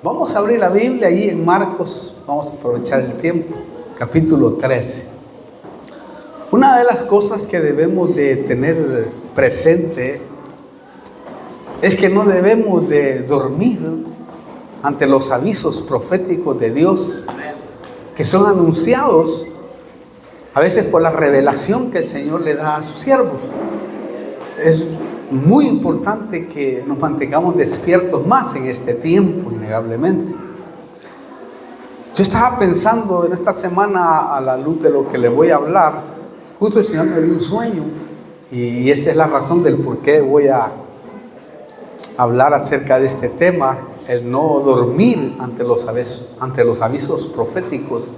Vamos a abrir la Biblia ahí en Marcos, vamos a aprovechar el tiempo, capítulo 13. Una de las cosas que debemos de tener presente es que no debemos de dormir ante los avisos proféticos de Dios que son anunciados a veces por la revelación que el Señor le da a sus siervos. Es muy importante que nos mantengamos despiertos más en este tiempo, innegablemente. Yo estaba pensando en esta semana, a la luz de lo que le voy a hablar, justo el Señor me dio un sueño y esa es la razón del por qué voy a hablar acerca de este tema, el no dormir ante los avisos proféticos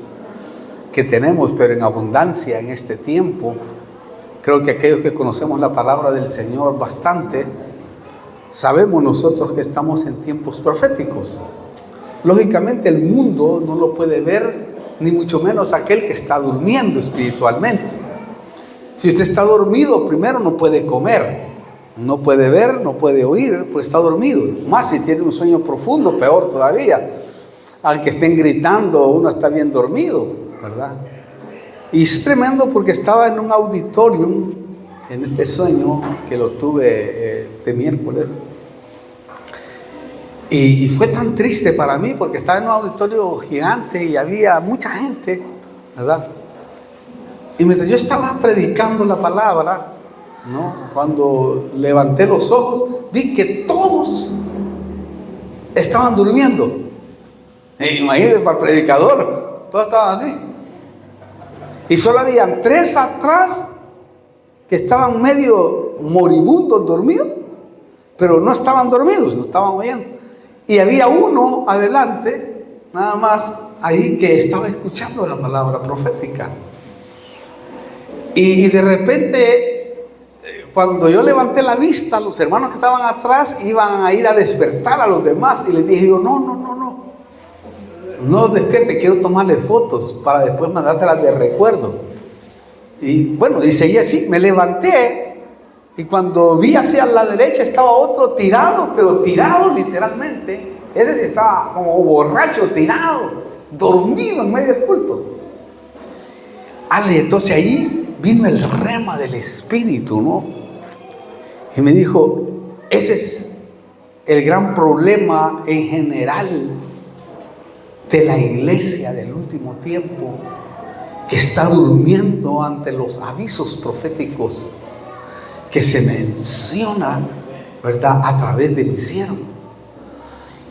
que tenemos, pero en abundancia en este tiempo. Creo que aquellos que conocemos la palabra del Señor bastante, sabemos nosotros que estamos en tiempos proféticos. Lógicamente el mundo no lo puede ver, ni mucho menos aquel que está durmiendo espiritualmente. Si usted está dormido, primero no puede comer, no puede ver, no puede oír, porque está dormido. Más si tiene un sueño profundo, peor todavía. Al que estén gritando, uno está bien dormido, ¿verdad? Y es tremendo porque estaba en un auditorium en este sueño que lo tuve de miércoles. Y fue tan triste para mí porque estaba en un auditorio gigante y había mucha gente, ¿verdad? Y mientras yo estaba predicando la palabra, ¿no? Cuando levanté los ojos, vi que todos estaban durmiendo. Imagínense, para el predicador, todos estaban así. Y solo habían 3 atrás que estaban medio moribundos, dormidos, pero no estaban dormidos, no estaban oyendo. Y había uno adelante, nada más ahí, que estaba escuchando la palabra profética. Y de repente, cuando yo levanté la vista, los hermanos que estaban atrás iban a ir a despertar a los demás. Y les dije yo, no despierte, quiero tomarle fotos para después mandártelas de recuerdo. Y bueno, y seguí así, me levanté y cuando vi hacia la derecha estaba otro tirado, pero tirado literalmente. Ese sí estaba como borracho, tirado, dormido en medio del culto. Entonces ahí vino el rema del Espíritu, ¿no? Y me dijo, ese es el gran problema en general de la iglesia del último tiempo, que está durmiendo ante los avisos proféticos que se menciona, ¿verdad?, a través de mi siervo.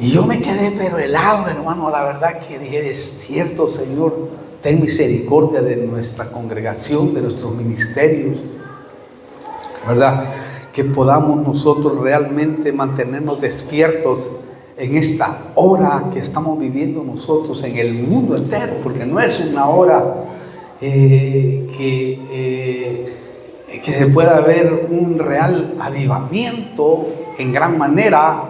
Y yo me quedé pero helado, hermano, la verdad que dije, es cierto, Señor, ten misericordia de nuestra congregación, de nuestros ministerios, ¿verdad?, que podamos nosotros realmente mantenernos despiertos en esta hora que estamos viviendo nosotros en el mundo entero, porque no es una hora que se pueda ver un real avivamiento en gran manera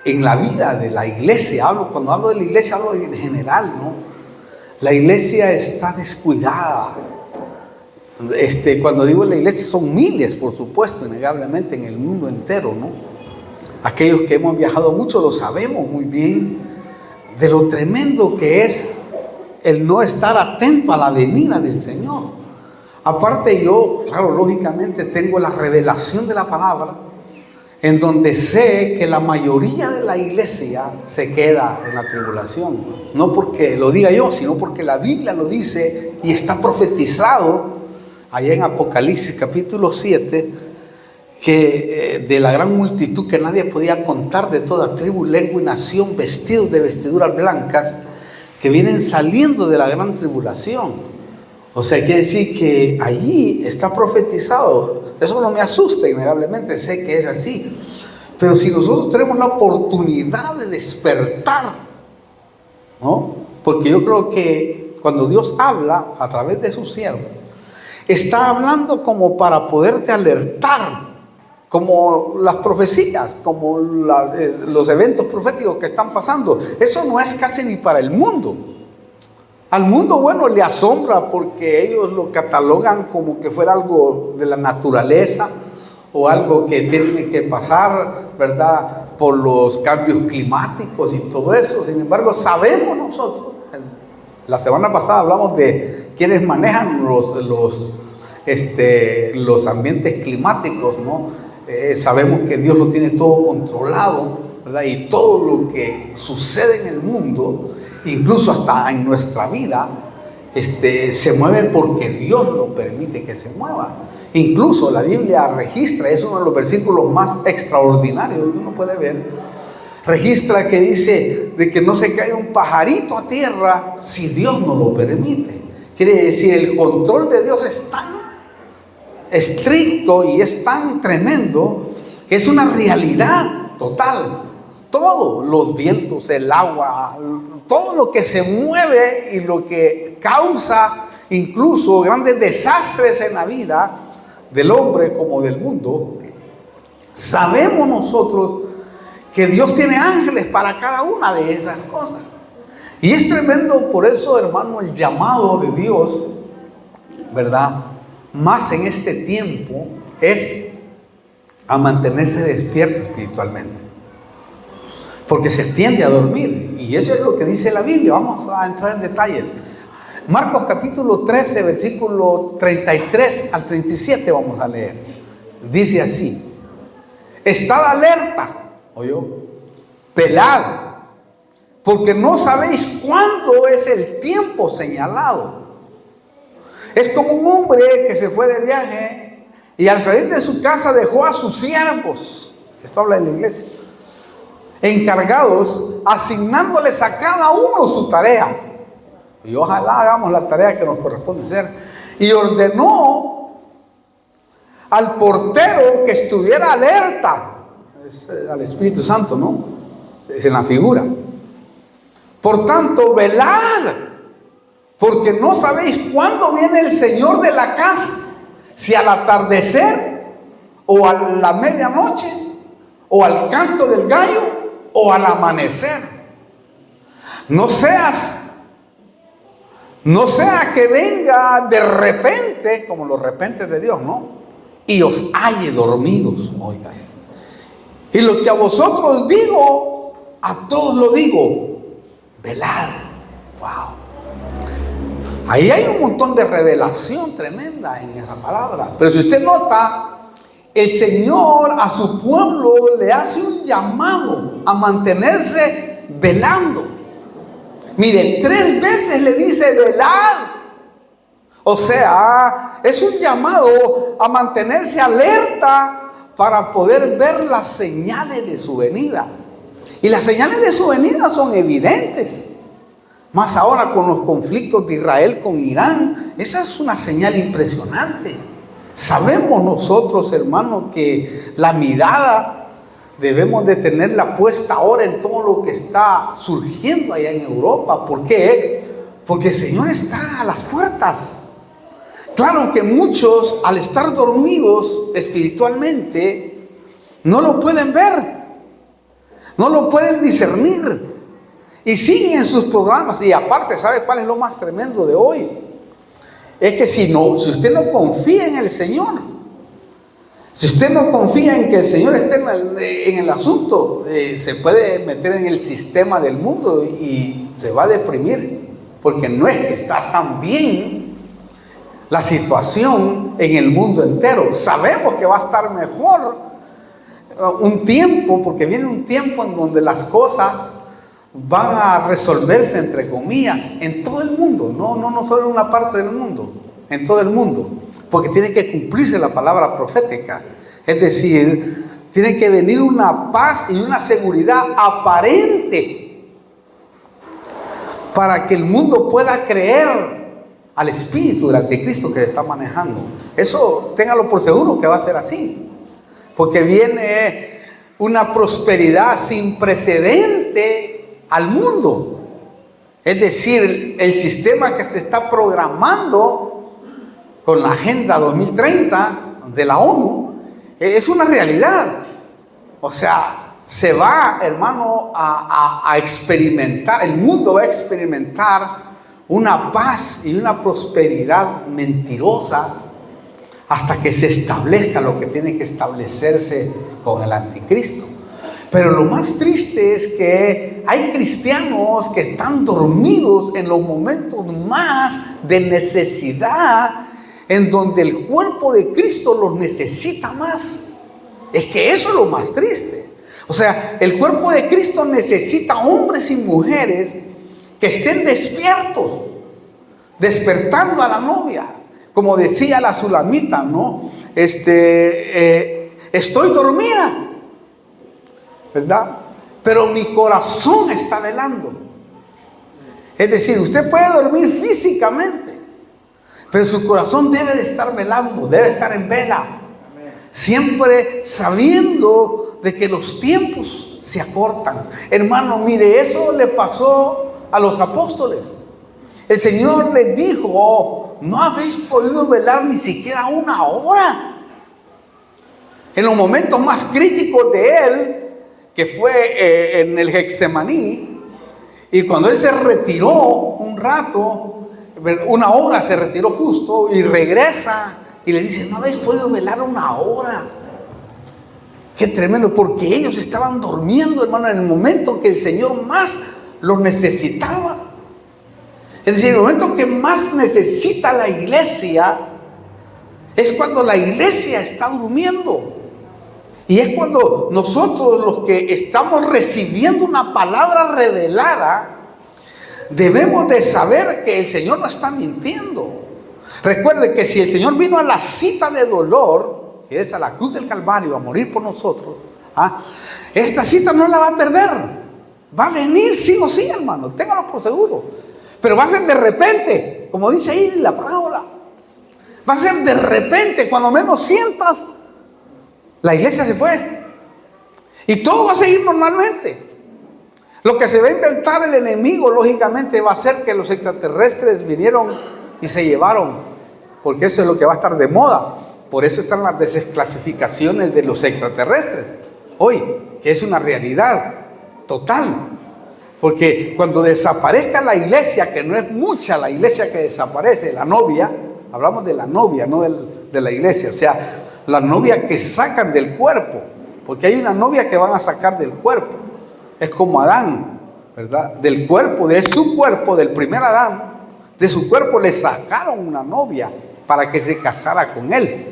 en la vida de la iglesia. Cuando hablo de la iglesia, hablo en general, ¿no? La iglesia está descuidada. Cuando digo la iglesia, son miles, por supuesto, innegablemente en el mundo entero, ¿no? Aquellos que hemos viajado mucho lo sabemos muy bien de lo tremendo que es el no estar atento a la venida del Señor. Aparte yo, claro, lógicamente tengo la revelación de la palabra, en donde sé que la mayoría de la iglesia se queda en la tribulación. No porque lo diga yo, sino porque la Biblia lo dice y está profetizado allá en Apocalipsis capítulo 7, que de la gran multitud que nadie podía contar, de toda tribu, lengua y nación, vestidos de vestiduras blancas, que vienen saliendo de la gran tribulación. O sea, quiere decir que allí está profetizado. Eso no me asusta, innegablemente, sé que es así. Pero si nosotros tenemos la oportunidad de despertar, ¿no? Porque yo creo que cuando Dios habla a través de su siervo, está hablando como para poderte alertar, como las profecías, como los eventos proféticos que están pasando. Eso no es casi ni para el mundo. Al mundo, bueno, le asombra porque ellos lo catalogan como que fuera algo de la naturaleza o algo que tiene que pasar, ¿verdad?, por los cambios climáticos y todo eso. Sin embargo, sabemos nosotros, la semana pasada hablamos de quienes manejan los ambientes climáticos, ¿no? Sabemos que Dios lo tiene todo controlado, ¿verdad? Y todo lo que sucede en el mundo, incluso hasta en nuestra vida, se mueve porque Dios lo permite que se mueva. Incluso la Biblia registra, es uno de los versículos más extraordinarios que uno puede ver, registra que dice de que no se cae un pajarito a tierra si Dios no lo permite. Quiere decir, el control de Dios es tan estricto y es tan tremendo que es una realidad total. Todos los vientos, el agua, todo lo que se mueve y lo que causa incluso grandes desastres en la vida del hombre como del mundo, sabemos nosotros que Dios tiene ángeles para cada una de esas cosas. Y es tremendo, por eso, hermano, el llamado de Dios, ¿verdad?, más en este tiempo, es a mantenerse despierto espiritualmente. Porque se tiende a dormir. Y eso es lo que dice la Biblia. Vamos a entrar en detalles. Marcos capítulo 13, versículo 33 al 37 vamos a leer. Dice así: estad alerta, ¿oyó?, velad, porque no sabéis cuándo es el tiempo señalado. Es como un hombre que se fue de viaje y al salir de su casa dejó a sus siervos, esto habla en la iglesia, encargados, asignándoles a cada uno su tarea. Y ojalá hagamos la tarea que nos corresponde hacer. Y ordenó al portero que estuviera alerta. Es al Espíritu Santo, ¿no? Es en la figura. Por tanto, velad, porque no sabéis cuándo viene el Señor de la casa, si al atardecer, o a la medianoche, o al canto del gallo, o al amanecer. No sea que venga de repente, como los repentes de Dios, ¿no?, y os halle dormidos. Oigan, y lo que a vosotros digo, a todos lo digo, velad. Wow. Ahí hay un montón de revelación tremenda en esa palabra. Pero si usted nota, el Señor a su pueblo le hace un llamado a mantenerse velando. Mire, 3 veces le dice velad. O sea, es un llamado a mantenerse alerta para poder ver las señales de su venida. Y las señales de su venida son evidentes. Más ahora con los conflictos de Israel con Irán, esa es una señal impresionante. Sabemos nosotros, hermanos, que la mirada debemos de tenerla puesta ahora en todo lo que está surgiendo allá en Europa. ¿Por qué? Porque el Señor está a las puertas. Claro que muchos, al estar dormidos espiritualmente, no lo pueden ver, no lo pueden discernir. Y siguen en sus programas. Y aparte, ¿sabe cuál es lo más tremendo de hoy? Es que si usted no confía en el Señor, si usted no confía en que el Señor esté en el asunto, se puede meter en el sistema del mundo y se va a deprimir. Porque no es que está tan bien la situación en el mundo entero. Sabemos que va a estar mejor un tiempo, porque viene un tiempo en donde las cosas van a resolverse, entre comillas, en todo el mundo, no solo en una parte del mundo, en todo el mundo, porque tiene que cumplirse la palabra profética. Es decir, tiene que venir una paz y una seguridad aparente para que el mundo pueda creer al espíritu del anticristo que se está manejando. Eso téngalo por seguro que va a ser así, porque viene una prosperidad sin precedente al mundo. Es decir, el sistema que se está programando con la Agenda 2030 de la ONU es una realidad. O sea, se va, hermano, a experimentar, el mundo va a experimentar una paz y una prosperidad mentirosa hasta que se establezca lo que tiene que establecerse con el anticristo. Pero lo más triste es que hay cristianos que están dormidos en los momentos más de necesidad, en donde el cuerpo de Cristo los necesita más. Es que eso es lo más triste. O sea, el cuerpo de Cristo necesita hombres y mujeres que estén despiertos, despertando a la novia. Como decía la Sulamita, ¿no? Estoy dormida, ¿verdad? Pero mi corazón está velando. Es decir, usted puede dormir físicamente, pero su corazón debe de estar velando, debe estar en vela, siempre sabiendo de que los tiempos se acortan. Hermano, mire, eso le pasó a los apóstoles. El Señor les dijo: oh, no habéis podido velar ni siquiera una hora. En los momentos más críticos de Él, que fue en el Getsemaní, y cuando Él se retiró un rato, una hora se retiró justo, y regresa y le dice: no habéis podido velar una hora. Qué tremendo, porque ellos estaban durmiendo, hermano, en el momento que el Señor más los necesitaba. Es decir, el momento que más necesita la iglesia es cuando la iglesia está durmiendo. Y es cuando nosotros, los que estamos recibiendo una palabra revelada, debemos de saber que el Señor no está mintiendo. Recuerde que si el Señor vino a la cita de dolor, que es a la cruz del Calvario, a morir por nosotros, esta cita no la va a perder. Va a venir sí o sí, hermano, téngalo por seguro. Pero va a ser de repente, como dice ahí la parábola. Va a ser de repente, cuando menos sientas, la iglesia se fue. Y todo va a seguir normalmente. Lo que se va a inventar el enemigo, lógicamente, va a ser que los extraterrestres vinieron y se llevaron. Porque eso es lo que va a estar de moda. Por eso están las desclasificaciones de los extraterrestres hoy, que es una realidad total. Porque cuando desaparezca la iglesia, que no es mucha la iglesia que desaparece, la novia, hablamos de la novia, no de la iglesia, o sea, la novia que sacan del cuerpo, porque hay una novia que van a sacar del cuerpo. Es como Adán, ¿verdad? Del cuerpo, de su cuerpo, del primer Adán, de su cuerpo le sacaron una novia para que se casara con él.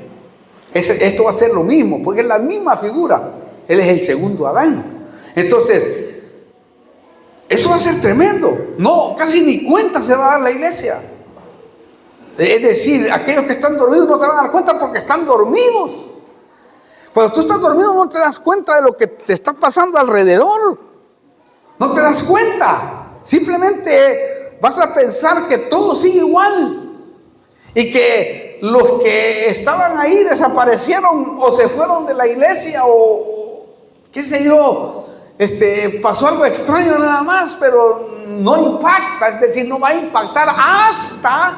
Esto va a ser lo mismo, porque es la misma figura. Él es el segundo Adán. Entonces, eso va a ser tremendo. No, casi ni cuenta se va a dar la iglesia. Es decir, aquellos que están dormidos no se van a dar cuenta porque están dormidos. Cuando tú estás dormido no te das cuenta de lo que te está pasando alrededor. No te das cuenta. Simplemente vas a pensar que todo sigue igual. Y que los que estaban ahí desaparecieron o se fueron de la iglesia o qué sé yo. Pasó algo extraño nada más, pero no impacta. Es decir, no va a impactar hasta,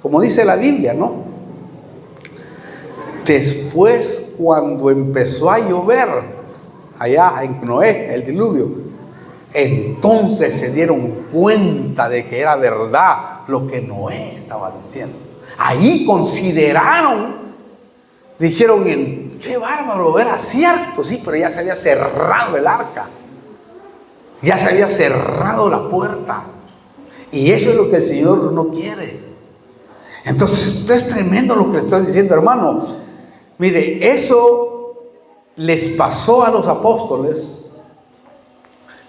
como dice la Biblia, ¿no? Después, cuando empezó a llover allá en Noé, el diluvio, entonces se dieron cuenta de que era verdad lo que Noé estaba diciendo. Ahí consideraron, dijeron: qué bárbaro, era cierto, sí, pero ya se había cerrado el arca, ya se había cerrado la puerta, y eso es lo que el Señor no quiere. Entonces, esto es tremendo lo que le estoy diciendo, hermano. Mire, eso les pasó a los apóstoles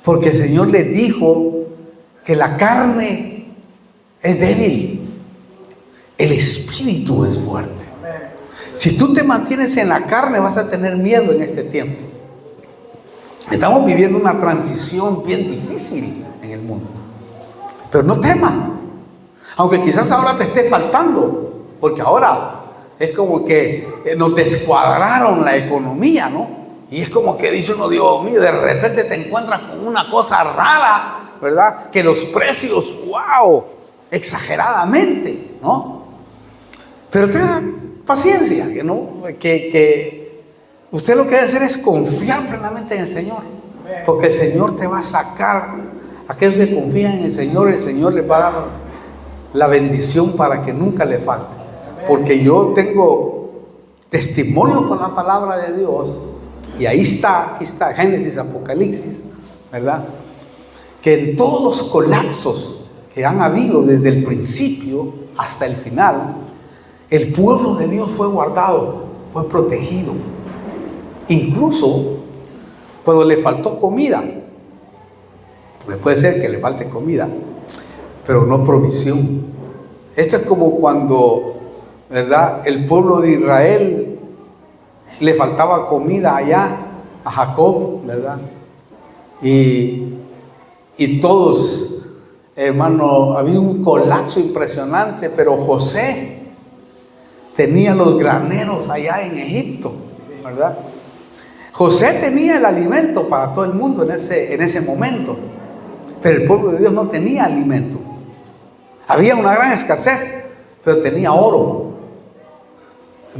porque el Señor les dijo que la carne es débil, el espíritu es fuerte. Si tú te mantienes en la carne, vas a tener miedo en este tiempo. Estamos viviendo una transición bien difícil en el mundo, pero no temas, aunque quizás ahora te esté faltando, porque ahora es como que nos descuadraron la economía, ¿no? Y es como que dice uno: Dios mío, de repente te encuentras con una cosa rara, ¿verdad? Que los precios, wow, exageradamente, ¿no? Pero tenga paciencia, que usted lo que debe hacer es confiar plenamente en el Señor, porque el Señor te va a sacar. Aquellos que confían en el Señor les va a dar la bendición para que nunca le falte. Porque yo tengo testimonio con la palabra de Dios. Y aquí está Génesis, Apocalipsis, ¿verdad? Que en todos los colapsos que han habido desde el principio hasta el final, el pueblo de Dios fue guardado, fue protegido. Incluso cuando le faltó comida, porque puede ser que le falte comida, pero no provisión. Esto es como cuando, ¿verdad?, el pueblo de Israel le faltaba comida allá a Jacob, ¿verdad? Y todos, hermano, había un colapso impresionante, pero José tenía los graneros allá en Egipto, ¿verdad? José tenía el alimento para todo el mundo en ese momento, pero el pueblo de Dios no tenía alimento. Había una gran escasez, pero tenía oro.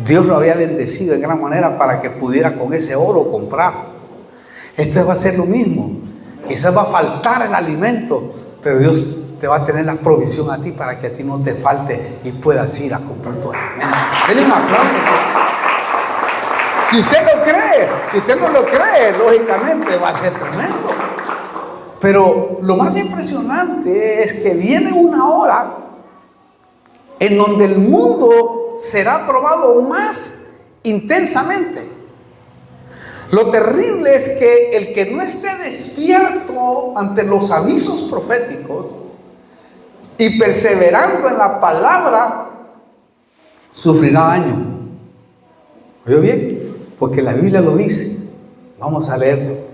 Dios lo había bendecido en gran manera para que pudiera con ese oro comprar. Esto va a ser lo mismo. Quizás va a faltar el alimento, pero Dios te va a tener la provisión a ti para que a ti no te falte y puedas ir a comprar tu alimento. Denle un aplauso. Si usted lo cree, si usted no lo cree, lógicamente va a ser tremendo. Pero lo más impresionante es que viene una hora en donde el mundo será probado más intensamente. Lo terrible es que el que no esté despierto ante los avisos proféticos y perseverando en la palabra, sufrirá daño. ¿Oyó bien? Porque la Biblia lo dice. Vamos a leerlo.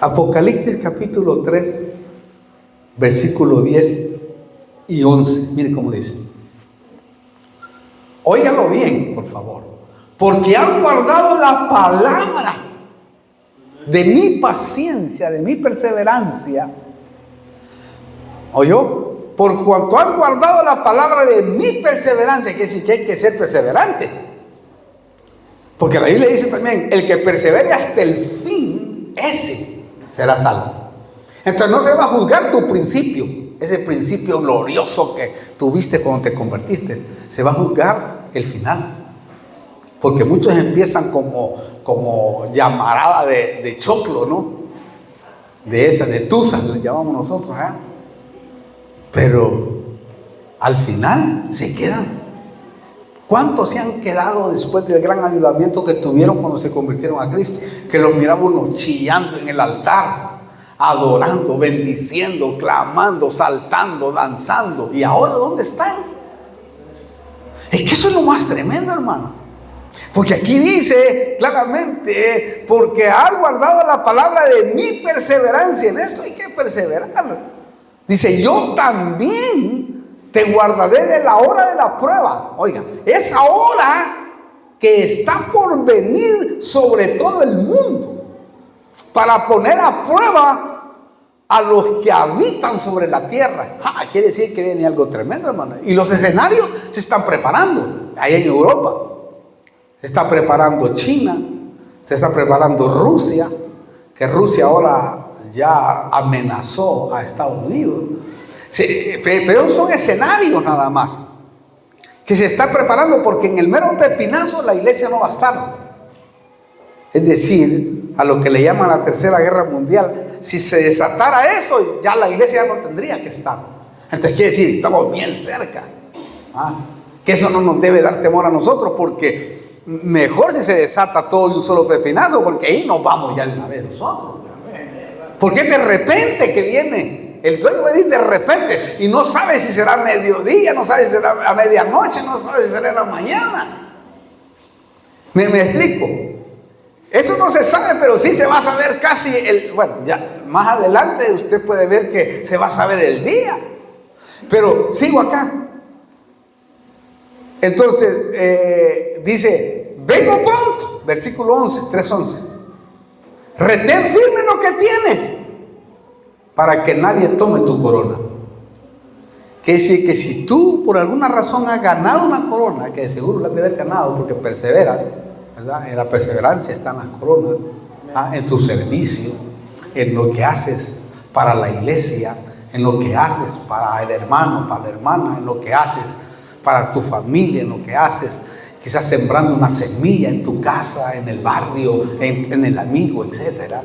Apocalipsis capítulo 3, versículo 10 y 11. Mire cómo dice. Óigalo bien, por favor. Porque han guardado la palabra de mi paciencia, de mi perseverancia. ¿Oyó? Por cuanto han guardado la palabra de mi perseverancia, que sí que hay que ser perseverante. Porque la Biblia dice también, el que persevere hasta el fin, ese será salvo. Entonces no se va a juzgar tu principio, ese principio glorioso que tuviste cuando te convertiste. Se va a juzgar el final. Porque muchos empiezan como llamarada de choclo, ¿no? De tuzas, le llamamos nosotros, ¿eh? Pero al final se quedan. ¿Cuántos se han quedado después del gran avivamiento que tuvieron cuando se convirtieron a Cristo? Que los miraba uno chillando en el altar, adorando, bendiciendo, clamando, saltando, danzando. ¿Y ahora dónde están? Es que eso es lo más tremendo, hermano. Porque aquí dice claramente, porque has guardado la palabra de mi perseverancia. En esto hay que perseverar. Dice, yo también te guardaré de la hora de la prueba. Oiga, esa hora que está por venir sobre todo el mundo, para poner a prueba a los que habitan sobre la tierra. Quiere decir que viene algo tremendo, hermano. Y los escenarios se están preparando. Ahí en Europa se está preparando China, se está preparando Rusia, que Rusia ahora ya amenazó a Estados Unidos. Pero son escenarios nada más que se está preparando, porque en el mero pepinazo la iglesia no va a estar. Es decir, a lo que le llaman la Tercera Guerra Mundial, si se desatara eso, ya la iglesia ya no tendría que estar. Entonces quiere decir, estamos bien cerca. Que eso no nos debe dar temor a nosotros, porque mejor si se desata todo de un solo pepinazo, porque ahí nos vamos ya de una vez nosotros. Porque de repente que viene. El dueño va a venir de repente y no sabe si será mediodía, no sabe si será a medianoche, no sabe si será en la mañana. ¿Me explico? Eso no se sabe, pero sí se va a saber casi bueno, ya más adelante usted puede ver que se va a saber el día. Pero sigo acá. Entonces, dice, vengo pronto, versículo 11, 3:11. Retén firme lo que tienes, para que nadie tome tu corona. Quiere decir que si tú por alguna razón has ganado una corona, que de seguro la has de haber ganado porque perseveras, ¿verdad? En la perseverancia están las coronas, en tu servicio, en lo que haces para la iglesia, en lo que haces para el hermano, para la hermana, en lo que haces para tu familia, en lo que haces, quizás sembrando una semilla en tu casa, en el barrio, en el amigo, etc.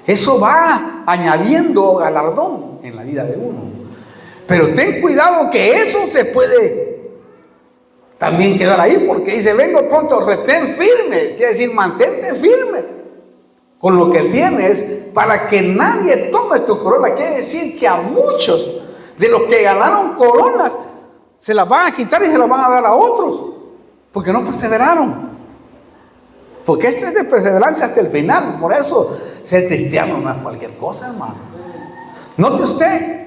Eso va añadiendo galardón en la vida de uno. Pero ten cuidado que eso se puede también quedar ahí, porque dice, vengo pronto, retén firme, quiere decir, mantente firme con lo que tienes para que nadie tome tu corona. Quiere decir que a muchos de los que ganaron coronas se las van a quitar y se las van a dar a otros, porque no perseveraron. Porque esto es de perseverancia hasta el final. Por eso ser cristiano no es cualquier cosa, hermano. Note usted,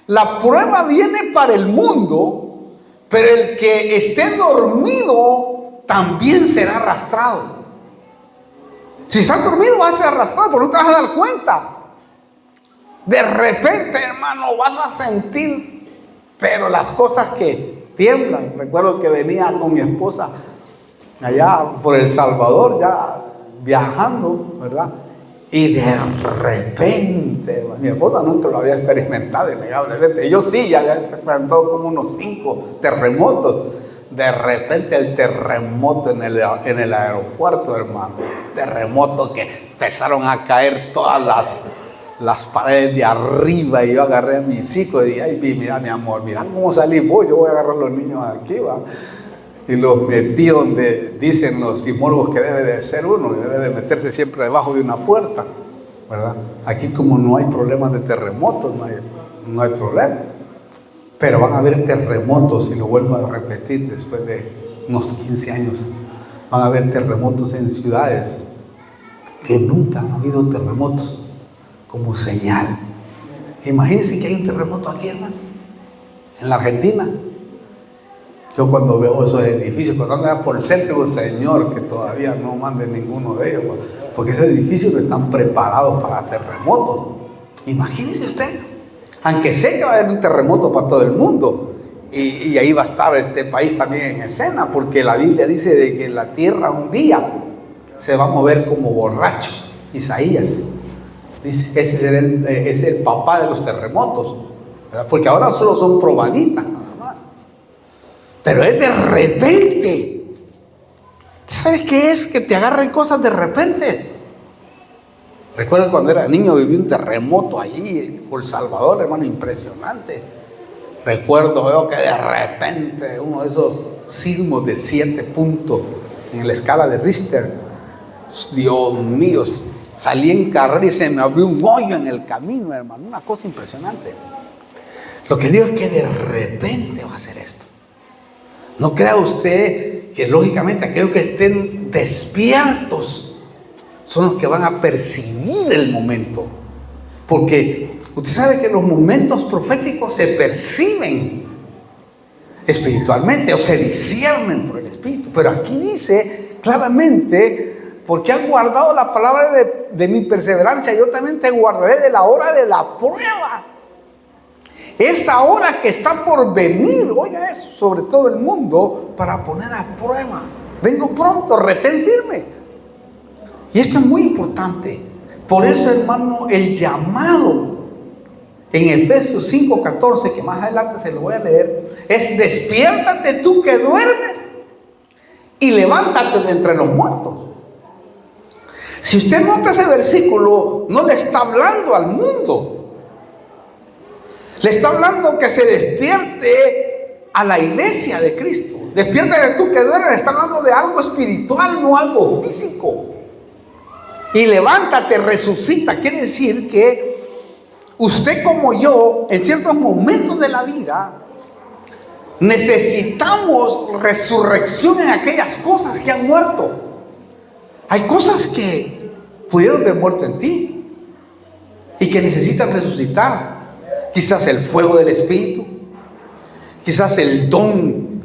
la prueba viene para el mundo, pero el que esté dormido también será arrastrado. Si estás dormido vas a ser arrastrado, pero no te vas a dar cuenta. De repente, hermano, vas a sentir, pero las cosas que tiemblan. Recuerdo que venía con mi esposa allá por El Salvador, ya viajando, ¿verdad? Y de repente, mi esposa nunca lo había experimentado, innegablemente. Yo sí, ya había experimentado como unos 5 terremotos. De repente el terremoto en el aeropuerto, hermano. Terremoto que empezaron a caer todas las paredes de arriba, y yo agarré a mis hijos y dije, ay, mira mi amor, mira cómo salí vos, yo voy a agarrar a los niños aquí, va. Y los metí donde dicen los psicólogos que debe de ser uno, que debe de meterse siempre debajo de una puerta, ¿verdad? Aquí como no hay problemas de terremotos, no hay problema. Pero van a haber terremotos, y lo vuelvo a repetir después de unos 15 años, van a haber terremotos en ciudades que nunca han habido terremotos, como señal. Imagínense que hay un terremoto aquí, hermano, en la Argentina. Yo cuando veo esos edificios, cuando ando por el centro, digo, Señor, que todavía no mande ninguno de ellos, porque esos edificios están preparados para terremotos. Imagínese usted, aunque sé que va a haber un terremoto para todo el mundo, y ahí va a estar este país también en escena, porque la Biblia dice de que la tierra un día se va a mover como borracho. Isaías dice, ese es el papá de los terremotos, ¿verdad? Porque ahora solo son probaditas. Pero es de repente. ¿Sabes qué es? Que te agarren cosas de repente. Recuerdo cuando era niño, viví un terremoto allí por El Salvador, hermano, impresionante. Veo que de repente uno de esos sismos de 7 puntos en la escala de Richter. Dios mío, salí en carrera y se me abrió un hoyo en el camino, hermano. Una cosa impresionante. Lo que digo es que de repente va a ser esto. No crea usted que lógicamente aquellos que estén despiertos son los que van a percibir el momento. Porque usted sabe que los momentos proféticos se perciben espiritualmente o se disciernen por el Espíritu. Pero aquí dice claramente, porque han guardado la palabra de mi perseverancia, yo también te guardaré de la hora de la prueba. Esa hora que está por venir, oiga eso, sobre todo el mundo, para poner a prueba. Vengo pronto, retén firme. Y esto es muy importante. Por eso, hermano, el llamado en Efesios 5:14, que más adelante se lo voy a leer, es: despiértate tú que duermes y levántate de entre los muertos. Si usted nota ese versículo, no le está hablando al mundo. Le está hablando que se despierte a la iglesia de Cristo. Despiértate tú que duermes. Está hablando de algo espiritual, no algo físico. Y levántate, resucita. Quiere decir que usted como yo, en ciertos momentos de la vida, necesitamos resurrección en aquellas cosas que han muerto. Hay cosas que pudieron haber muerto en ti y que necesitan resucitar. Quizás el fuego del Espíritu, quizás el don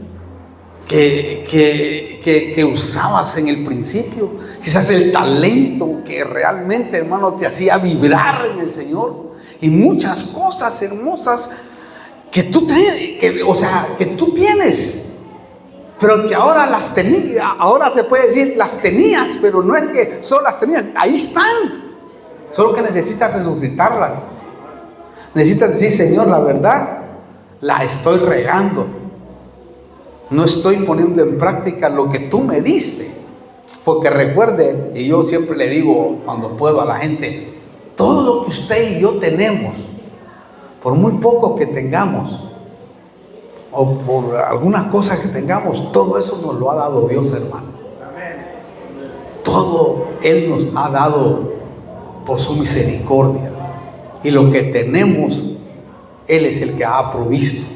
que usabas en el principio, quizás el talento que realmente, hermano, te hacía vibrar en el Señor, y muchas cosas hermosas que tú tienes, pero que ahora las tenías. Ahora se puede decir las tenías, pero no es que solo las tenías, ahí están, solo que necesitas resucitarlas. Necesitas decir: Señor, la verdad, la estoy regando. no estoy poniendo en práctica lo que tú me diste. Porque recuerde, y yo siempre le digo cuando puedo a la gente, todo lo que usted y yo tenemos, por muy poco que tengamos, o por algunas cosas que tengamos, todo eso nos lo ha dado Dios, hermano. Todo Él nos ha dado por su misericordia. Y lo que tenemos, Él es el que ha provisto.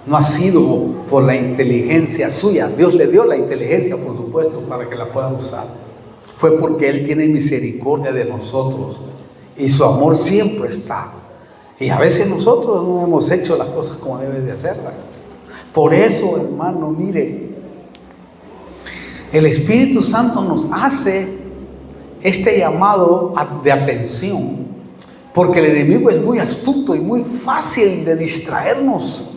No ha sido por la inteligencia suya. Dios le dio la inteligencia, por supuesto, para que la pueda usar. Fue porque Él tiene misericordia de nosotros. Y su amor siempre está. Y a veces nosotros no hemos hecho las cosas como deben de hacerlas. Por eso, hermano, mire, el Espíritu Santo nos hace este llamado de atención, porque el enemigo es muy astuto y muy fácil de distraernos,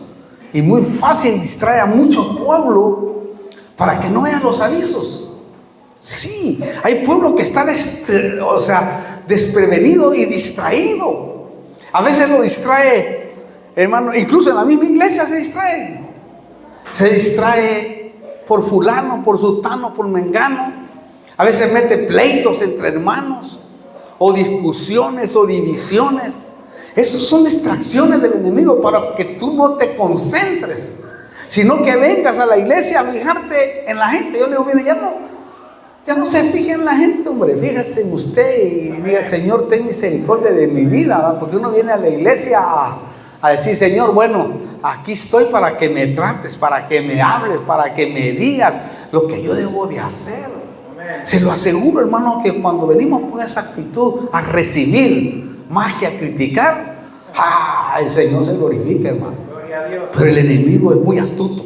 y muy fácil distrae a mucho pueblo para que no vean los avisos. Sí, hay pueblo que está desprevenido y distraído. A veces lo distrae, hermano, incluso en la misma iglesia se distrae. Se distrae por fulano, por sutano, por mengano. A veces mete pleitos entre hermanos, o discusiones o divisiones. Esas son distracciones del enemigo para que tú no te concentres, sino que vengas a la iglesia a fijarte en la gente. Yo le digo, mire, ya no se fije en la gente, hombre, fíjese en usted y diga, Señor, ten misericordia de mi vida, ¿verdad? Porque uno viene a la iglesia a decir, Señor, bueno, aquí estoy para que me trates, para que me hables, para que me digas lo que yo debo de hacer. Se lo aseguro, hermano, que cuando venimos con esa actitud a recibir más que a criticar, el Señor se glorifica, hermano. Pero el enemigo es muy astuto.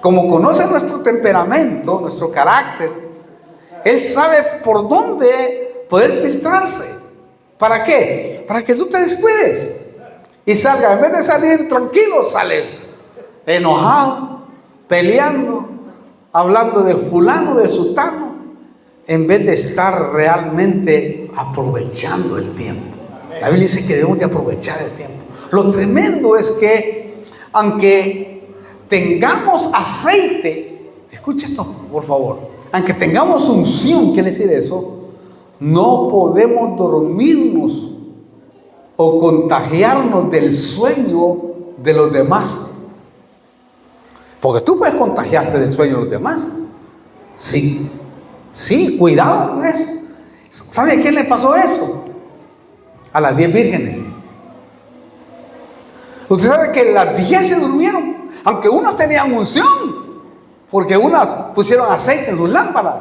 Como conoce nuestro temperamento, nuestro carácter, él sabe por dónde poder filtrarse. ¿Para qué? Para que tú te descuides y salga, en vez de salir tranquilo, sales enojado, peleando, hablando de fulano, de sutano, en vez de estar realmente aprovechando el tiempo. La Biblia dice que debemos de aprovechar el tiempo. Lo tremendo es que aunque tengamos aceite, escuche esto por favor, aunque tengamos unción, ¿quiere decir eso? No podemos dormirnos o contagiarnos del sueño de los demás. Porque tú puedes contagiarte del sueño de los demás. Sí, cuidado con eso. ¿Sabe a quién le pasó eso? A las 10 vírgenes. Usted sabe que las 10 se durmieron, aunque unos tenían unción, porque unas pusieron aceite en sus lámparas,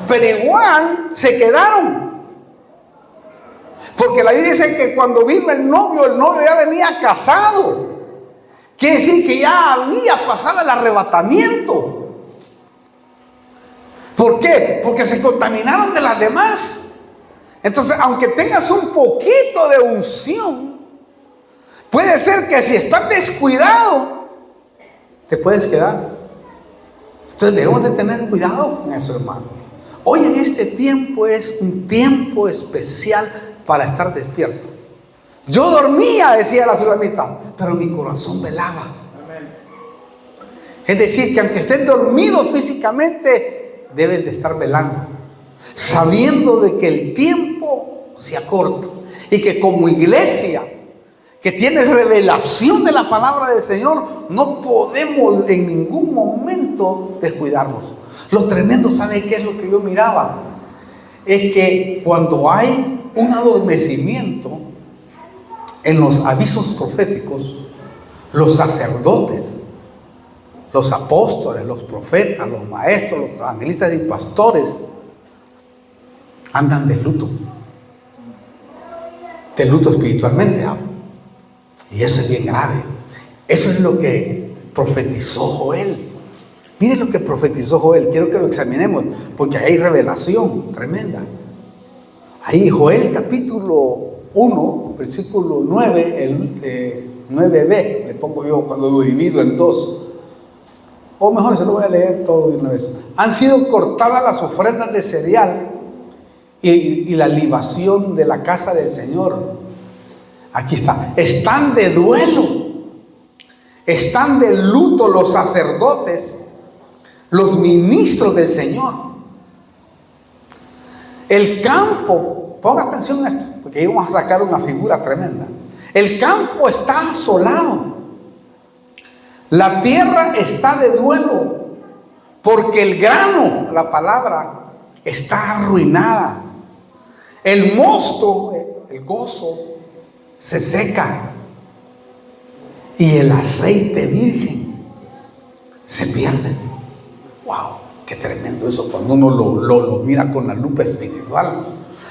pero igual se quedaron. Porque la Biblia dice que cuando vino el novio ya venía casado. Quiere decir que ya había pasado el arrebatamiento. ¿Por qué? Porque se contaminaron de las demás. Entonces, aunque tengas un poquito de unción, puede ser que si estás descuidado, te puedes quedar. Entonces debemos de tener cuidado con eso, hermano. Hoy en este tiempo es un tiempo especial para estar despierto. Yo dormía, decía la sulamita, pero mi corazón velaba. Es decir, que aunque estés dormido físicamente, debes de estar velando, sabiendo de que el tiempo se acorta y que como iglesia que tienes revelación de la palabra del Señor, no podemos en ningún momento descuidarnos. Lo tremendo, ¿sabe qué es lo que yo miraba? Es que cuando hay un adormecimiento en los avisos proféticos, los sacerdotes, los apóstoles, los profetas, los maestros, los evangelistas y pastores andan de luto espiritualmente. Y eso es bien grave. Eso es lo que profetizó Joel. Miren lo que profetizó Joel. Quiero que lo examinemos porque hay revelación tremenda. Ahí Joel capítulo 1, versículo 9, el 9b, le pongo yo cuando lo divido en dos. O mejor, se lo voy a leer todo de una vez. Han sido cortadas las ofrendas de cereal y la libación de la casa del Señor. Aquí está. Están de duelo. Están de luto los sacerdotes, los ministros del Señor. El campo, ponga atención a esto, porque ahí vamos a sacar una figura tremenda. El campo está asolado. La tierra está de duelo, porque el grano, la palabra, está arruinada. El mosto, el gozo, se seca. Y el aceite virgen se pierde. ¡Wow! ¡Qué tremendo eso cuando uno lo mira con la lupa espiritual!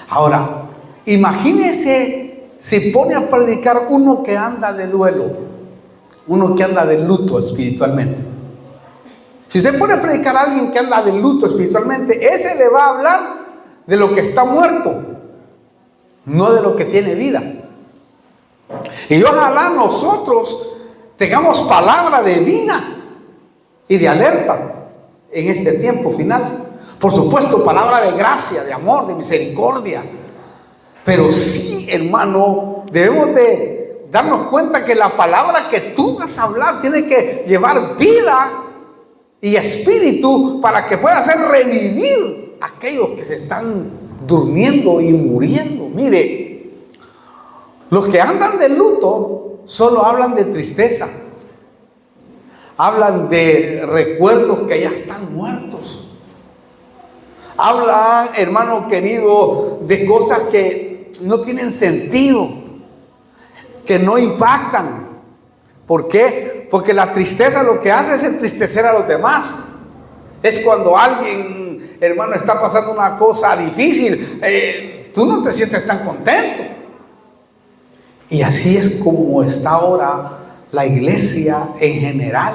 Ahora, imagínese si pone a predicar uno que anda de duelo, uno que anda de luto espiritualmente. Si usted pone a predicar a alguien que anda de luto espiritualmente, ese le va a hablar de lo que está muerto, no de lo que tiene vida. Y ojalá nosotros tengamos palabra de vida y de alerta en este tiempo final. Por supuesto, palabra de gracia, de amor, de misericordia. Pero sí, hermano, debemos de darnos cuenta que la palabra que tú vas a hablar tiene que llevar vida y espíritu para que pueda hacer revivir a aquellos que se están durmiendo y muriendo. Mire, los que andan de luto solo hablan de tristeza, hablan de recuerdos que ya están muertos, hablan, hermano querido, de cosas que no tienen sentido, que no impactan. ¿Por qué? Porque la tristeza lo que hace es entristecer a los demás. Es cuando alguien, hermano, está pasando una cosa difícil, tú no te sientes tan contento. Y así es como está ahora la iglesia en general.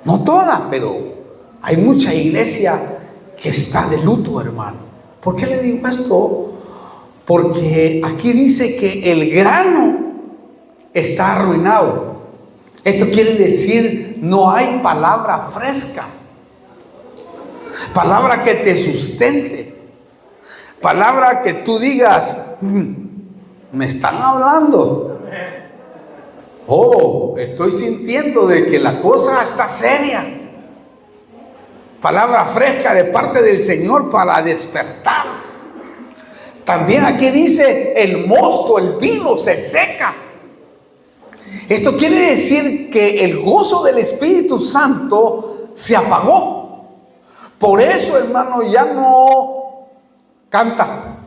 No toda, pero hay mucha iglesia que está de luto, hermano. ¿Por qué le digo esto? Porque aquí dice que el grano está arruinado. Esto quiere decir no hay palabra fresca, palabra que te sustente, palabra que tú digas, me están hablando, oh, estoy sintiendo de que la cosa está seria. Palabra fresca de parte del Señor para despertar. También aquí dice el mosto, el vino se seca. Esto quiere decir que el gozo del Espíritu Santo se apagó. Por eso, hermano, ya no canta.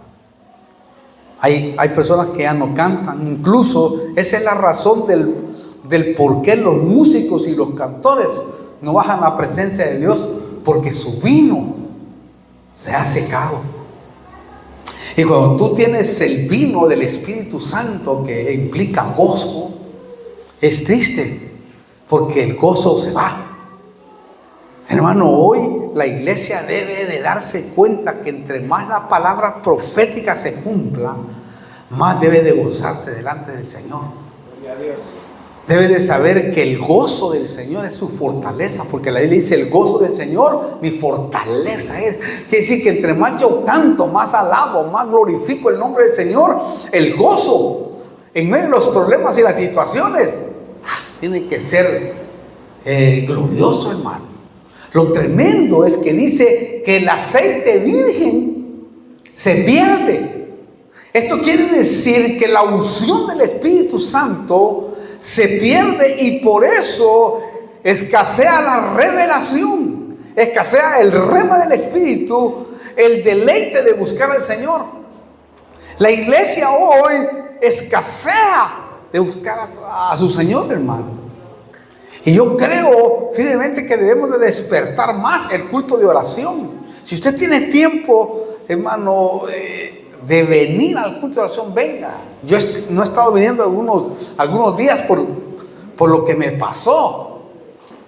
Hay personas que ya no cantan. Incluso esa es la razón del por qué los músicos y los cantores no bajan a la presencia de Dios, porque su vino se ha secado. Y cuando tú tienes el vino del Espíritu Santo que implica gozo, es triste, porque el gozo se va. Hermano, hoy la iglesia debe de darse cuenta que entre más la palabra profética se cumpla, más debe de gozarse delante del Señor. Debe de saber que el gozo del Señor es su fortaleza, porque la Biblia dice: el gozo del Señor mi fortaleza es. Quiere decir que entre más yo canto, más alabo, más glorifico el nombre del Señor, el gozo en medio de los problemas y las situaciones tiene que ser glorioso, hermano. Lo tremendo es que dice que el aceite virgen se pierde. Esto quiere decir que la unción del Espíritu Santo se pierde, y por eso escasea la revelación, escasea el rema del Espíritu, el deleite de buscar al Señor. La iglesia hoy escasea de buscar a su Señor, hermano. Y yo creo firmemente que debemos de despertar más el culto de oración. Si usted tiene tiempo, hermano, de venir al culto de oración, venga. Yo no he estado viniendo algunos días por lo que me pasó,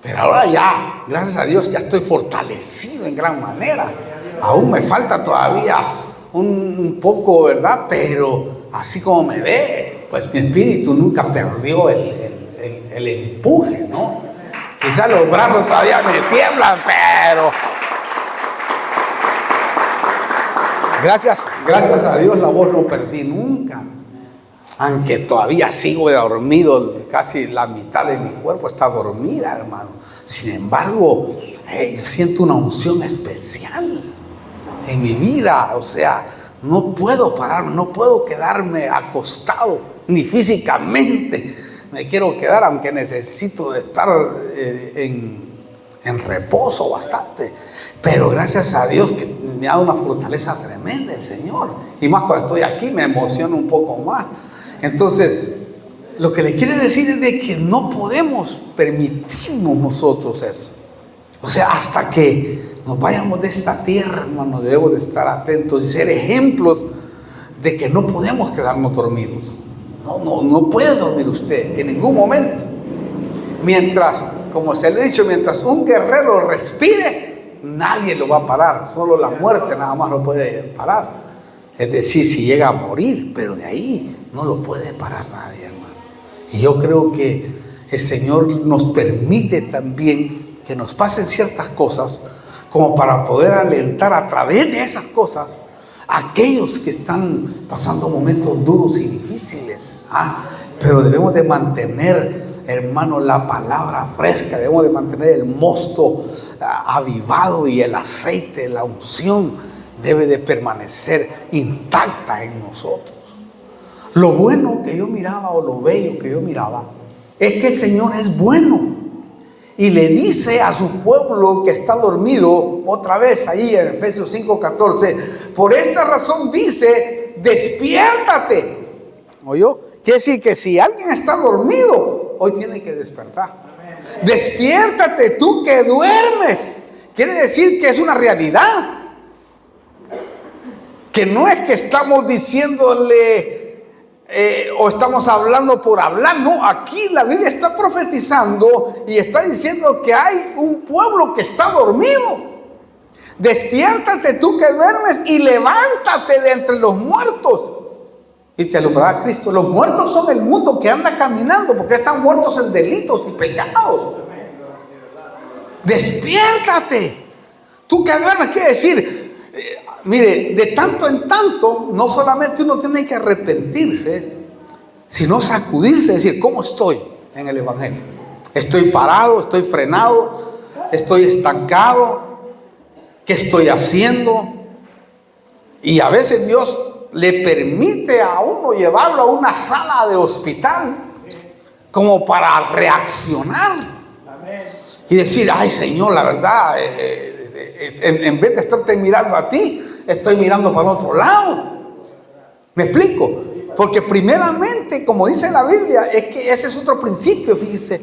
pero ahora ya, gracias a Dios, ya estoy fortalecido en gran manera. Aún me falta todavía un poco, ¿verdad? Pero así como me ve, pues mi espíritu nunca perdió el empuje, ¿no? Quizás los brazos todavía me tiemblan, pero gracias a Dios la voz no perdí nunca. aunque todavía sigo dormido, casi la mitad de mi cuerpo está dormida, hermano. Sin embargo, yo siento una unción especial en mi vida. O sea, no puedo pararme, no puedo quedarme acostado, ni físicamente me quiero quedar, aunque necesito estar en reposo bastante. Pero gracias a Dios que me ha dado una fortaleza tremenda el Señor. Y más cuando estoy aquí me emociona un poco más. Entonces, lo que le quiere decir es de que no podemos permitirnos nosotros eso. O sea, hasta que nos vayamos de esta tierra, hermano, debemos de estar atentos y ser ejemplos de que no podemos quedarnos dormidos. No puede dormir usted en ningún momento. Mientras, como se le ha dicho, mientras un guerrero respire, nadie lo va a parar. Solo la muerte nada más lo puede parar. Es decir, si llega a morir, pero de ahí no lo puede parar nadie, hermano. Y yo creo que el Señor nos permite también que nos pasen ciertas cosas como para poder alentar a través de esas cosas a aquellos que están pasando momentos duros y difíciles. Pero debemos de mantener, hermano, la palabra fresca, debemos de mantener el mosto avivado y el aceite, la unción debe de permanecer intacta en nosotros. Lo bueno que yo miraba, o lo bello que yo miraba, es que el Señor es bueno y le dice a su pueblo que está dormido, otra vez ahí en Efesios 5:14, por esta razón dice, despiértate. ¿Oyó? Quiere decir que si alguien está dormido, hoy tiene que despertar. Despiértate tú que duermes. Quiere decir que es una realidad. Que no es que estamos diciéndole o estamos hablando por hablar. No, aquí la Biblia está profetizando y está diciendo que hay un pueblo que está dormido. Despiértate tú que duermes y levántate de entre los muertos y te alumbrará Cristo. Los muertos son el mundo que anda caminando porque están muertos en delitos y pecados. Despiértate tú que duermes. Quiere decir, mire, de tanto en tanto, no solamente uno tiene que arrepentirse, sino sacudirse, decir, ¿cómo estoy en el Evangelio? ¿Estoy parado? ¿Estoy frenado? ¿Estoy estancado? ¿Qué estoy haciendo? Y a veces Dios le permite a uno llevarlo a una sala de hospital como para reaccionar y decir, ay Señor, la verdad, en vez de estarte mirando a ti, estoy mirando para otro lado. ¿Me explico? Porque primeramente, como dice la Biblia, es que ese es otro principio. Fíjese,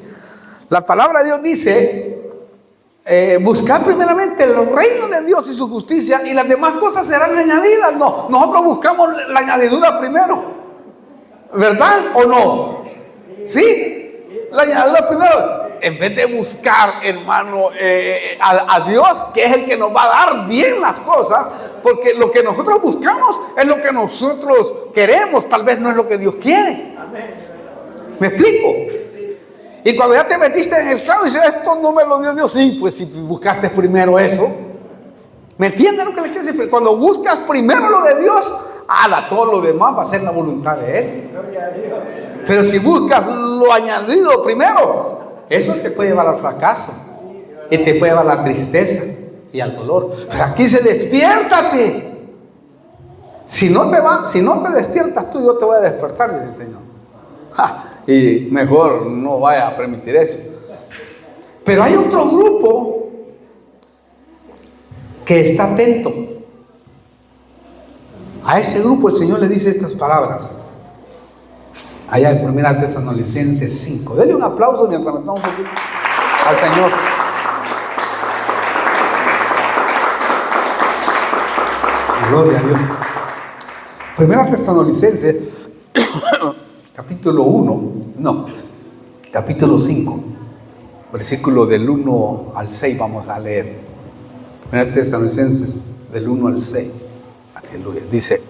la palabra de Dios dice, buscar primeramente el reino de Dios y su justicia, y las demás cosas serán añadidas. No, nosotros buscamos la añadidura primero, ¿verdad o no? ¿Sí? La añadidura primero. En vez de buscar, hermano, a Dios, que es el que nos va a dar bien las cosas, porque lo que nosotros buscamos es lo que nosotros queremos, tal vez no es lo que Dios quiere. ¿Me explico? Y cuando ya te metiste en el clavo y dices, esto no me lo dio Dios, sí, pues si buscaste primero eso. ¿Me entienden lo que les quiero decir? Cuando buscas primero lo de Dios, todo lo demás va a ser la voluntad de Él. Pero si buscas lo añadido primero, eso te puede llevar al fracaso y te puede llevar a la tristeza y al dolor. Pero aquí dice, despiértate. Si no te despiertas tú, yo te voy a despertar, dice el Señor. Y mejor no vaya a permitir eso. Pero hay otro grupo que está atento. A ese grupo el Señor le dice estas palabras. Allá en 1 Tesalonicenses 5. Denle un aplauso mientras me tomo un poquito al Señor. Gloria a Dios. 1 Tesalonicenses capítulo 5, versículo del 1 al 6 vamos a leer. 1 Tesalonicenses del 1 al 6. Aleluya. Dice,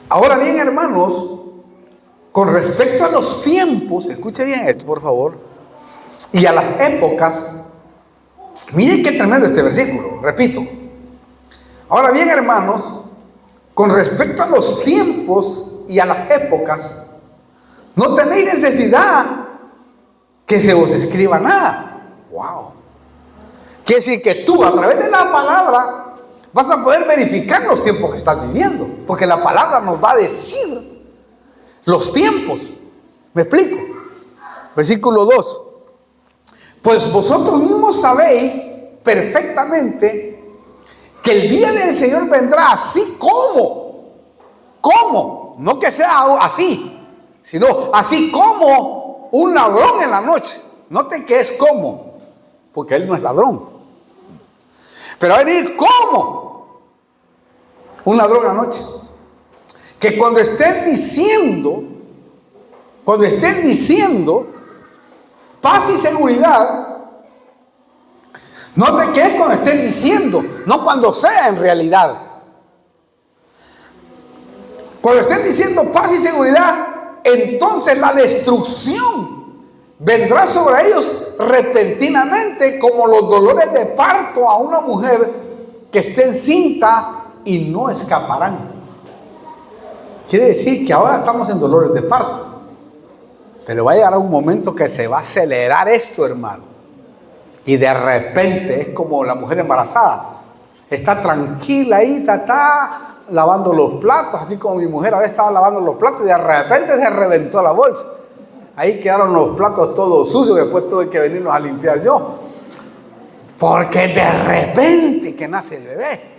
ahora bien, hermanos, con respecto a los tiempos, escuche bien esto, por favor, y a las épocas, miren qué tremendo este versículo, repito. Ahora bien, hermanos, con respecto a los tiempos y a las épocas, No tenéis necesidad que se os escriba nada. Wow. Quiere decir que tú, a través de la palabra, vas a poder verificar los tiempos que estás viviendo, porque la palabra nos va a decir los tiempos. ¿Me explico? Versículo 2. Pues vosotros mismos sabéis perfectamente que el día del Señor vendrá así como, no que sea así, sino así como un ladrón en la noche. Note que es como, porque él no es ladrón, pero va a venir como un ladrón en la noche. Que cuando estén diciendo paz y seguridad, note que es cuando estén diciendo, no cuando sea en realidad. Cuando estén diciendo paz y seguridad, entonces la destrucción vendrá sobre ellos repentinamente, como los dolores de parto a una mujer que esté encinta, y no escaparán. Quiere decir que ahora estamos en dolores de parto, pero va a llegar un momento que se va a acelerar esto, hermano. Y de repente es como la mujer embarazada. Está tranquila ahí, está lavando los platos, así como mi mujer a veces estaba lavando los platos y de repente se reventó la bolsa. Ahí quedaron los platos todos sucios, después tuve que venirlos a limpiar yo. Porque de repente que nace el bebé.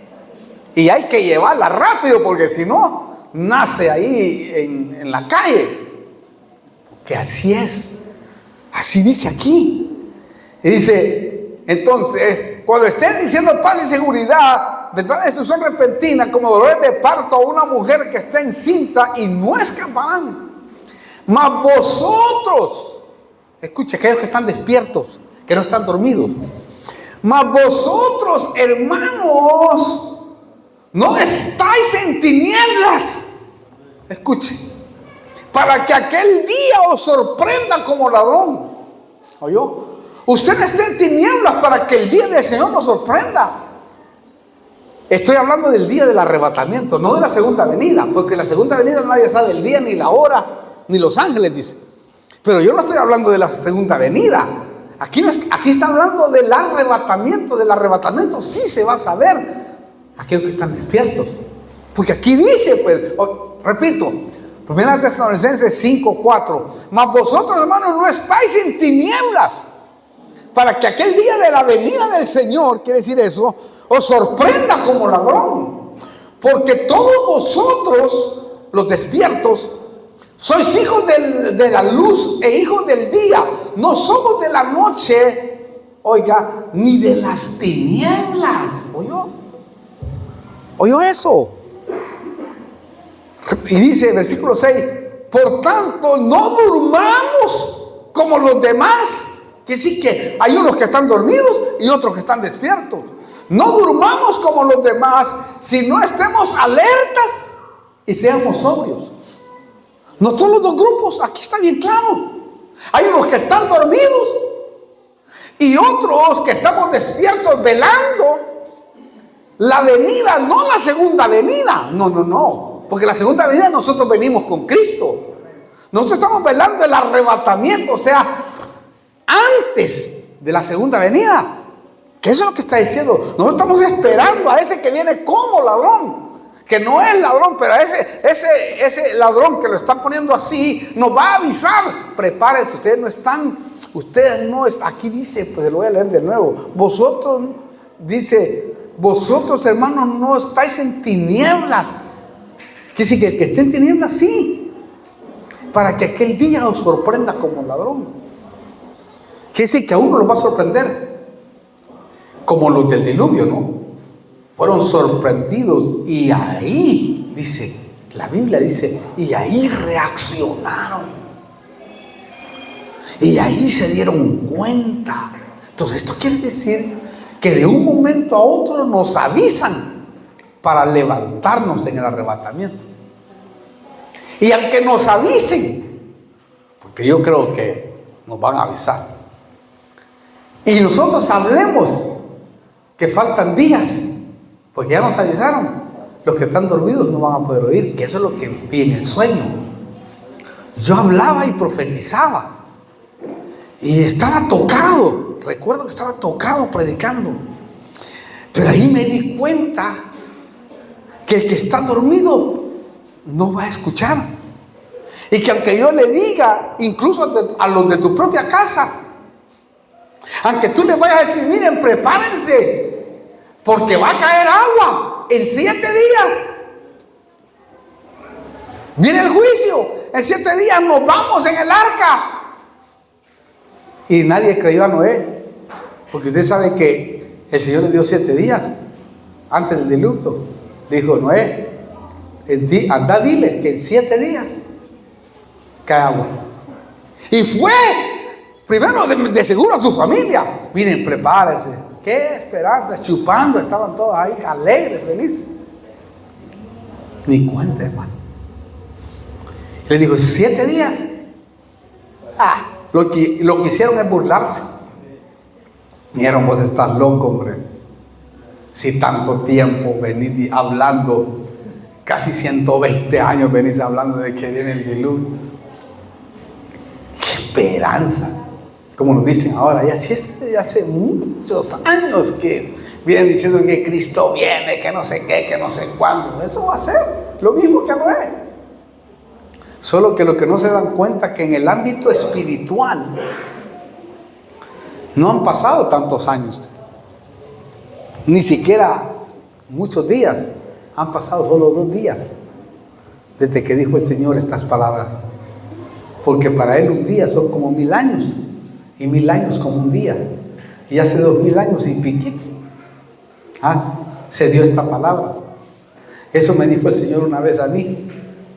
Y hay que llevarla rápido, porque si no, nace ahí en la calle. Que así es. Así dice aquí. Y dice, entonces, cuando estén diciendo paz y seguridad, vendrá la destrucción repentina como dolores de parto a una mujer que está encinta, y no escaparán. Mas vosotros, escuche, aquellos que están despiertos, que no están dormidos, mas vosotros, hermanos, no estáis en tinieblas. Escuche, para que aquel día os sorprenda como ladrón. ¿Oyó? Usted no está en tinieblas para que el día del Señor nos sorprenda. Estoy hablando del día del arrebatamiento, no de la segunda venida, porque la segunda venida nadie sabe el día, ni la hora, ni los ángeles, dice. Pero yo no estoy hablando de la segunda venida. Aquí está hablando del arrebatamiento. Del arrebatamiento sí se va a saber aquellos que están despiertos. Porque aquí dice, pues, repito, 1 Tesalonicenses 5:4. Mas vosotros, hermanos, no estáis en tinieblas, para que aquel día de la venida del Señor, quiere decir eso, os sorprenda como ladrón. Porque todos vosotros, los despiertos, sois hijos de la luz e hijos del día. No somos de la noche, oiga, ni de las tinieblas. ¿Oyó eso? Y dice, versículo 6, por tanto, no durmamos como los demás. Que sí, que hay unos que están dormidos y otros que están despiertos. No durmamos como los demás, sino estemos alertas y seamos sobrios. No son los dos grupos, aquí está bien claro. Hay unos que están dormidos y otros que estamos despiertos velando la venida, no la segunda venida. No, porque la segunda venida nosotros venimos con Cristo. Nosotros estamos velando el arrebatamiento, o sea, antes de la segunda venida. ¿Qué es lo que está diciendo? Nosotros estamos esperando a ese que viene como ladrón, que no es ladrón, pero ese ladrón que lo están poniendo así nos va a avisar. Prepárense, ustedes no es, aquí dice, pues lo voy a leer de nuevo. Vosotros, dice, vosotros, hermanos, no estáis en tinieblas. Quiere decir que el que esté en tinieblas, sí, para que aquel día os sorprenda como ladrón. Quiere decir que a uno lo va a sorprender como los del diluvio, ¿no? Fueron sorprendidos y ahí, dice, la Biblia dice, y ahí reaccionaron. Y ahí se dieron cuenta. Entonces, esto quiere decir que de un momento a otro nos avisan para levantarnos en el arrebatamiento. Y aunque nos avisen, porque yo creo que nos van a avisar, y nosotros hablemos que faltan días, porque ya nos avisaron, los que están dormidos no van a poder oír, que eso es lo que vi en el sueño. yo hablaba y profetizaba. Y estaba tocado. Recuerdo que estaba tocado predicando. Pero ahí me di cuenta que el que está dormido no va a escuchar. Y que aunque yo le diga, incluso a los de tu propia casa, aunque tú les vayas a decir, miren, prepárense, porque va a caer agua en 7 días. Viene el juicio, en 7 días nos vamos en el arca. Y nadie creyó a Noé, porque usted sabe que el Señor le dio 7 días antes del diluvio. Le dijo, Noé, anda, dile que en 7 días cae agua. Y fue, primero de seguro a su familia. Miren, prepárense. Qué esperanza, chupando, estaban todos ahí alegres, felices. Ni cuenta, hermano. Le dijo, 7 días. Lo que hicieron es burlarse. Dijeron, vos estás loco, hombre. Si tanto tiempo venís hablando, casi 120 años venís hablando de que viene el diluvio. ¡Qué esperanza! Como nos dicen ahora, ya hace muchos años que vienen diciendo que Cristo viene, que no sé qué, que no sé cuándo. Eso va a ser lo mismo que Noé. Solo que lo que no se dan cuenta que en el ámbito espiritual no han pasado tantos años, ni siquiera muchos días, han pasado solo 2 días desde que dijo el Señor estas palabras, porque para Él un día son como 1000 años y 1000 años como un día, y hace 2000 años y piquito se dio esta palabra. Eso me dijo el Señor una vez a mí: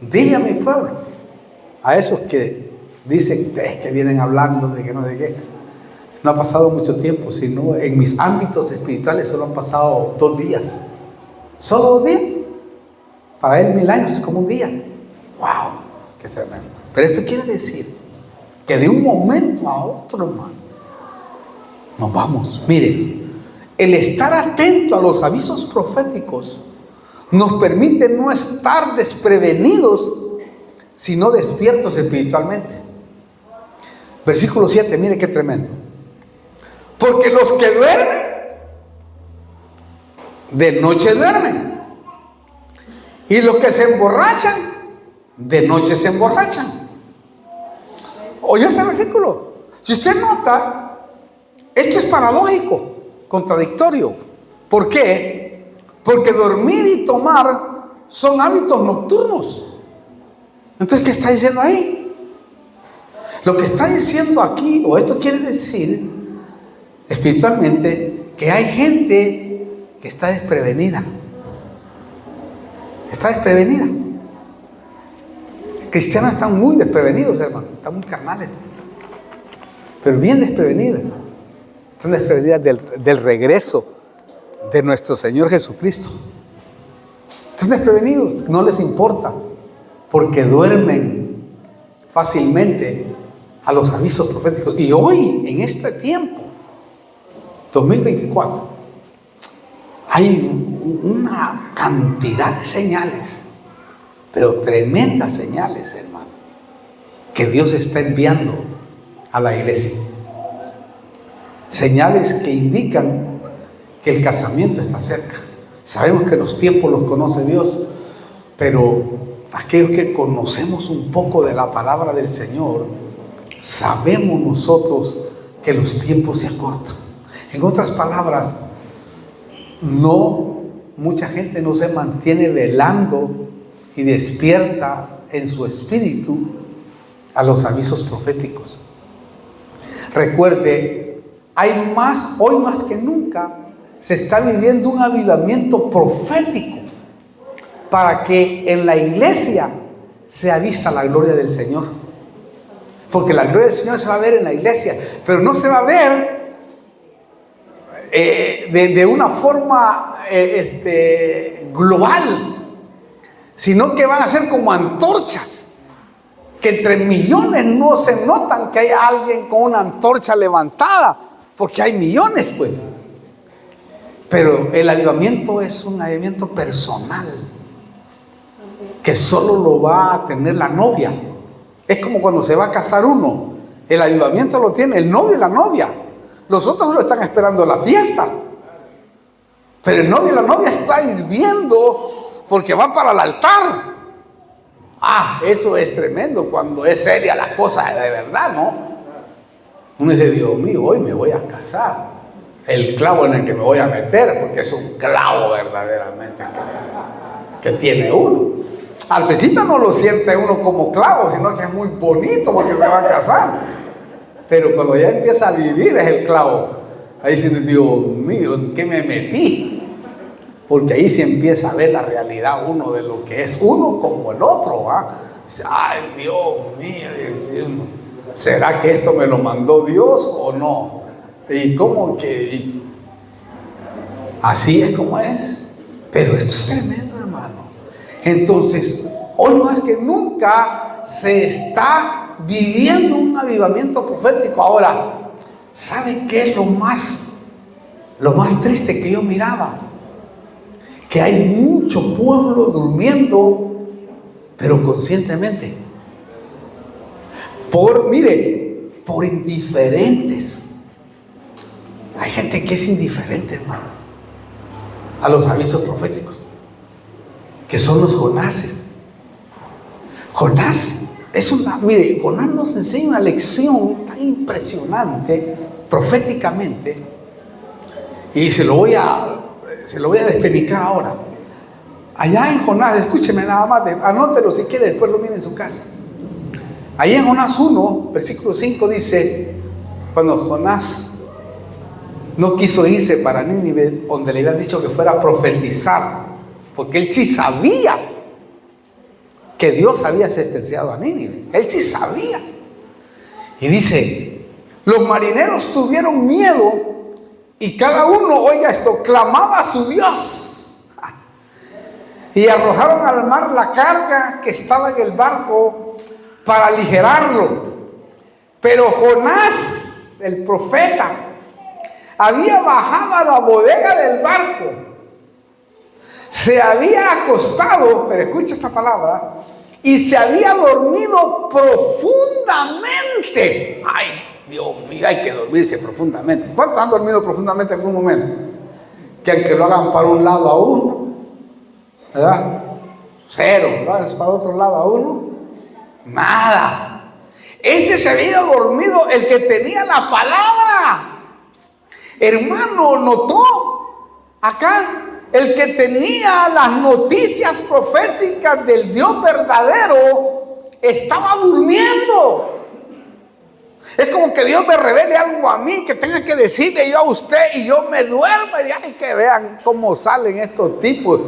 dile a mi pueblo, a esos que dicen que vienen hablando de que no sé qué. No ha pasado mucho tiempo, sino en mis ámbitos espirituales solo han pasado 2 días. Solo 2 días. Para Él 1000 años es como un día. ¡Wow! ¡Qué tremendo! Pero esto quiere decir que de un momento a otro, hermano, nos vamos. Mire, el estar atento a los avisos proféticos nos permite no estar desprevenidos, sino despiertos espiritualmente. Versículo 7, mire qué tremendo. Porque los que duermen, de noche duermen. Y los que se emborrachan, de noche se emborrachan. ¿Oyó este versículo? Si usted nota, esto es paradójico, contradictorio. ¿Por qué? Porque dormir y tomar son hábitos nocturnos. Entonces, ¿qué está diciendo ahí? Lo que está diciendo aquí, o esto quiere decir espiritualmente, que hay gente que está desprevenida. Está desprevenida. Cristianos están muy desprevenidos, hermano. Están muy carnales. Pero bien desprevenidos. Están desprevenidas del regreso de nuestro Señor Jesucristo. Están desprevenidos. No les importa. Porque duermen fácilmente a los avisos proféticos. Y hoy, en este tiempo, 2024, hay una cantidad de señales, pero tremendas señales, hermano, que Dios está enviando a la iglesia. Señales que indican que el casamiento está cerca. Sabemos que los tiempos los conoce Dios, pero aquellos que conocemos un poco de la palabra del Señor, sabemos nosotros que los tiempos se acortan. En otras palabras, mucha gente no se mantiene velando y despierta en su espíritu a los avisos proféticos. Recuerde, hoy más que nunca, se está viviendo un avivamiento profético para que en la iglesia sea vista la gloria del Señor. Porque la gloria del Señor se va a ver en la iglesia, pero no se va a ver de una forma global, sino que van a ser como antorchas, que entre millones no se notan que haya alguien con una antorcha levantada, porque hay millones, pues. Pero el avivamiento es un avivamiento personal, que solo lo va a tener la novia, Es como cuando se va a casar uno. El avivamiento lo tiene el novio y la novia. Los otros lo están esperando la fiesta. Pero el novio y la novia están hirviendo porque van para el altar. Eso es tremendo cuando es seria la cosa de verdad, ¿no? Uno dice, Dios mío, hoy me voy a casar. El clavo en el que me voy a meter, porque es un clavo verdaderamente que tiene uno. Al principio no lo siente uno como clavo, sino que es muy bonito porque se va a casar. Pero cuando ya empieza a vivir es el clavo. Ahí dice, Dios mío, ¿en qué me metí? Porque ahí se empieza a ver la realidad uno de lo que es uno como el otro. Dice, ay, Dios mío, ¿será que esto me lo mandó Dios o no? Y cómo que así es como es. Pero esto es tremendo, hermano. Entonces, hoy más que nunca se está viviendo un avivamiento profético. Ahora, ¿sabe qué es lo más triste que yo miraba? Que hay mucho pueblo durmiendo, pero conscientemente. Por indiferentes. Hay gente que es indiferente, hermano, a los avisos proféticos, que son los Jonases. Jonás nos enseña una lección tan impresionante proféticamente, y se lo voy a despenicar ahora. Allá en Jonás, escúcheme nada más, anótelo si quiere, después lo mire en su casa. Allá en Jonás 1, versículo 5 dice, cuando Jonás no quiso irse para Nínive, donde le habían dicho que fuera a profetizar, porque él sí sabía que Dios había sentenciado a Nínive. Él sí sabía. Y dice, los marineros tuvieron miedo y cada uno, oiga esto, clamaba a su Dios. Y arrojaron al mar la carga que estaba en el barco para aligerarlo. Pero Jonás, el profeta, había bajado a la bodega del barco, se había acostado, pero escucha esta palabra, y se había dormido profundamente. Ay, Dios mío, hay que dormirse profundamente. ¿Cuántos han dormido profundamente en algún momento? Que aunque lo hagan para un lado a uno, ¿verdad? Cero, lo hagas para otro lado a uno, nada. Este se había dormido, el que tenía la palabra. Hermano, notó acá, el que tenía las noticias proféticas del Dios verdadero estaba durmiendo. Es como que Dios me revele algo a mí que tenga que decirle yo a usted y yo me duermo y ay, que vean cómo salen estos tipos.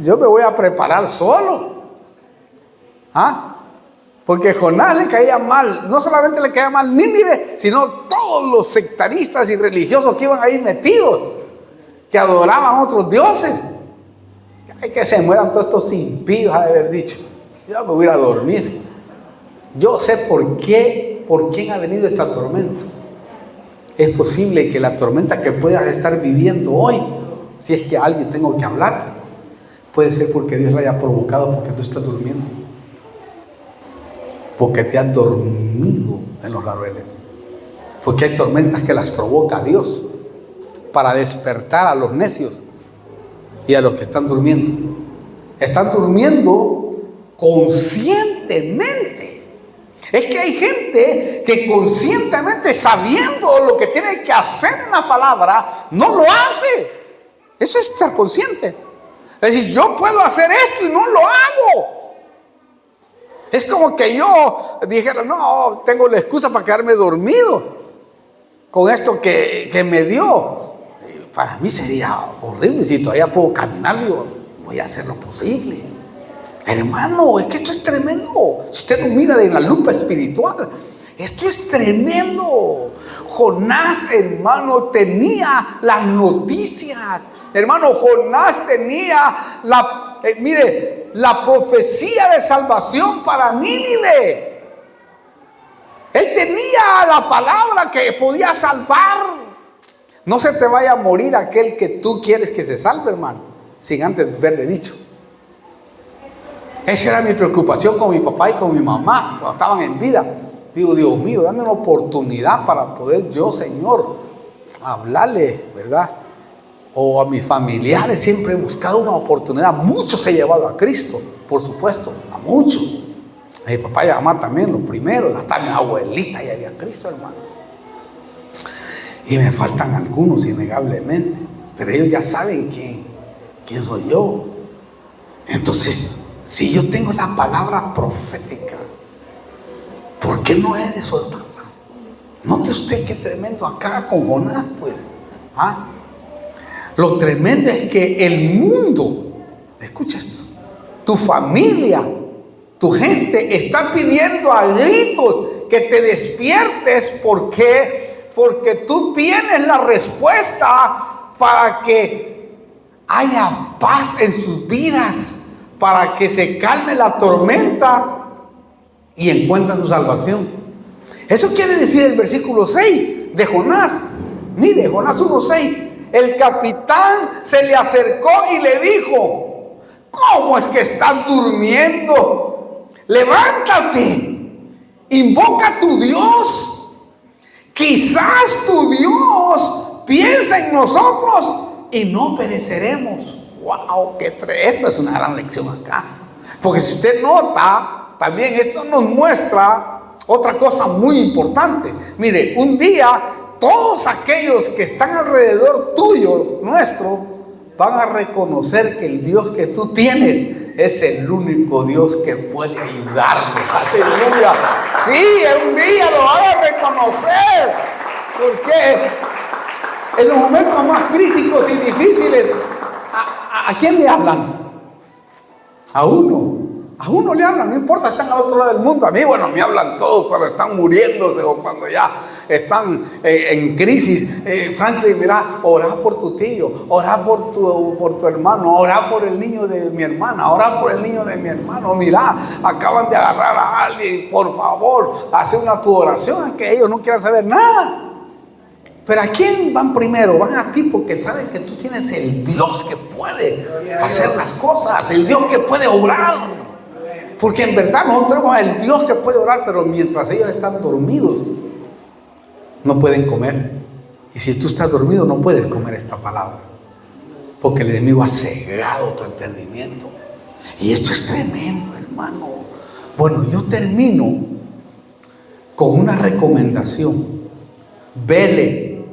Yo me voy a preparar solo. Porque Jonás le caía mal, no solamente le caía mal Nínive, sino todos los sectaristas y religiosos que iban ahí metidos, que adoraban otros dioses. Hay que se mueran todos estos impíos, ha de haber dicho. Yo me voy a ir a dormir. Yo sé por quién ha venido esta tormenta. Es posible que la tormenta que puedas estar viviendo hoy, si es que a alguien tengo que hablar, puede ser porque Dios la haya provocado porque tú estás durmiendo. Porque te has dormido en los laureles. Porque hay tormentas que las provoca Dios para despertar a los necios y a los que están durmiendo. Están durmiendo conscientemente. Es que hay gente que conscientemente, sabiendo lo que tiene que hacer en la palabra, no lo hace. Eso es estar consciente. Es decir, yo puedo hacer esto y no lo hago. Es como que yo dijera, no, tengo la excusa para quedarme dormido con esto que me dio. Para mí sería horrible. Si todavía puedo caminar, digo, voy a hacer lo posible. Hermano, es que esto es tremendo. Si usted lo mira en la lupa espiritual, esto es tremendo. Jonás, hermano, tenía las noticias. Hermano, Jonás tenía la profecía de salvación para Nínive. Él tenía la palabra que podía salvar. No se te vaya a morir aquel que tú quieres que se salve, hermano, sin antes haberle dicho. Esa era mi preocupación con mi papá y con mi mamá cuando estaban en vida. Digo, Dios mío, dame una oportunidad para poder yo, Señor, hablarle, ¿verdad? O a mis familiares siempre he buscado una oportunidad. Muchos he llevado a Cristo, por supuesto, a muchos. A mi papá y a mi mamá también, los primeros. Hasta mi abuelita ya había Cristo, hermano. Y me faltan algunos, innegablemente. Pero ellos ya saben quién soy yo. Entonces, si yo tengo la palabra profética, ¿por qué no he de soltarla? Note usted qué tremendo acá con Jonás, pues. Lo tremendo es que el mundo, escucha esto, tu familia, tu gente está pidiendo a gritos que te despiertes. ¿Por qué? Porque tú tienes la respuesta para que haya paz en sus vidas, para que se calme la tormenta y encuentren su salvación. Eso quiere decir el versículo 6 de Jonás. Mire, Jonás 1:6. El capitán se le acercó y le dijo: ¿cómo es que estás durmiendo? Levántate, invoca a tu Dios. Quizás tu Dios piensa en nosotros y no pereceremos. ¡Wow! Esto es una gran lección acá. Porque si usted nota, también esto nos muestra otra cosa muy importante. Mire, un día todos aquellos que están alrededor tuyo, nuestro, van a reconocer que el Dios que tú tienes es el único Dios que puede ayudarnos. ¡Aleluya! Sí, un día lo van a reconocer. Porque en los momentos más críticos y difíciles, ¿a quién le hablan? A uno le hablan, no importa, están al otro lado del mundo. A mí, bueno, me hablan todos cuando están muriéndose o cuando ya están en crisis. Franklin, mira, orá por tu tío, orá por tu hermano, orá por el niño de mi hermana, orá por el niño de mi hermano. Mira, acaban de agarrar a alguien, por favor, hace tu oración, aunque ellos no quieran saber nada. Pero ¿a quién van primero? Van a ti porque saben que tú tienes el Dios que puede hacer las cosas, el Dios que puede obrar. Porque en verdad nosotros tenemos al Dios que puede orar, pero mientras ellos están dormidos, no pueden comer. Y si tú estás dormido, no puedes comer esta palabra, porque el enemigo ha cegado tu entendimiento. Y esto es tremendo, hermano. Bueno, yo termino con una recomendación: vele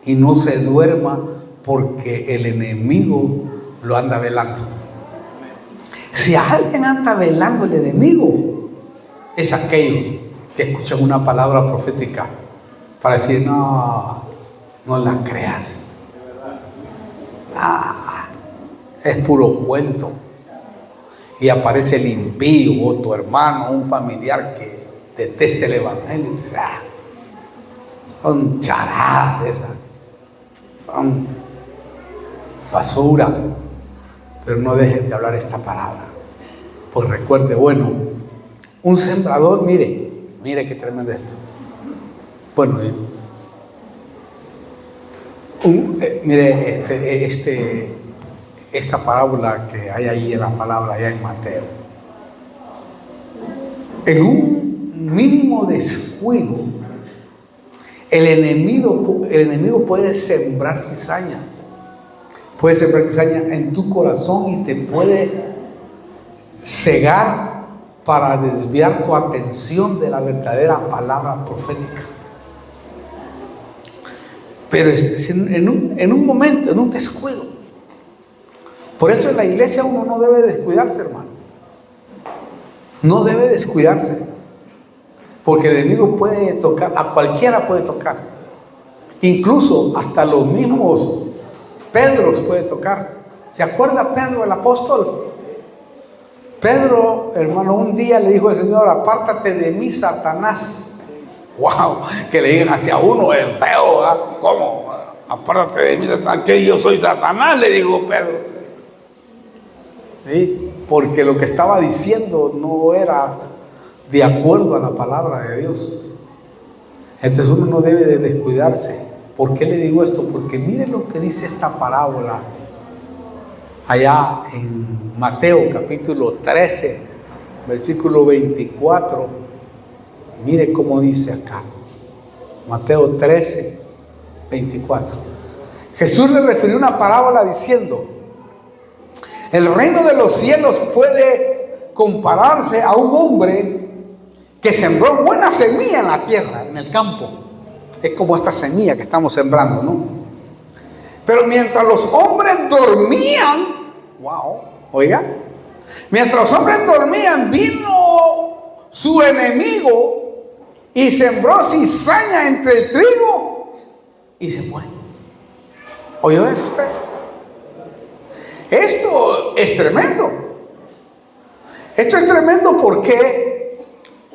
y no se duerma, porque el enemigo lo anda velando. Si alguien anda velando el enemigo, es aquellos que escuchan una palabra profética para decir: no la creas, es puro cuento. Y aparece el impío o tu hermano, un familiar que deteste el evangelio, y dice: son charadas esas, son basura. Pero no dejen de hablar esta palabra. Pues recuerde, bueno, un sembrador, mire qué tremendo esto. Bueno, mire esta parábola que hay ahí en la palabra, allá en Mateo. En un mínimo descuido, el enemigo puede sembrar cizaña. Puede sembrar cizaña en tu corazón y te puede cegar para desviar tu atención de la verdadera palabra profética. Pero es en un momento, en un descuido. Por eso en la iglesia uno no debe descuidarse, hermano. No debe descuidarse. Porque el enemigo puede tocar, a cualquiera puede tocar. Incluso hasta los mismos Pedro los puede tocar. ¿Se acuerda Pedro, el apóstol? Pedro, hermano, un día le dijo al Señor: apártate de mí, Satanás. ¡Wow! Que le digan hacia uno es feo, ¿verdad? ¿Cómo? Apártate de mí, Satanás. ¿Qué? Yo soy Satanás, le dijo Pedro. ¿Sí? Porque lo que estaba diciendo no era de acuerdo a la palabra de Dios. Entonces uno no debe de descuidarse. ¿Por qué le digo esto? Porque mire lo que dice esta parábola allá en Mateo capítulo 13, versículo 24. Mire cómo dice acá. Mateo 13, 24. Jesús le refirió una parábola diciendo: el reino de los cielos puede compararse a un hombre que sembró buena semilla en la tierra, en el campo. Es como esta semilla que estamos sembrando, ¿no? Pero mientras los hombres dormían, oiga, mientras los hombres dormían, vino su enemigo y sembró cizaña entre el trigo y se fue. ¿Oyó eso usted? Esto es tremendo. Esto es tremendo, ¿por qué?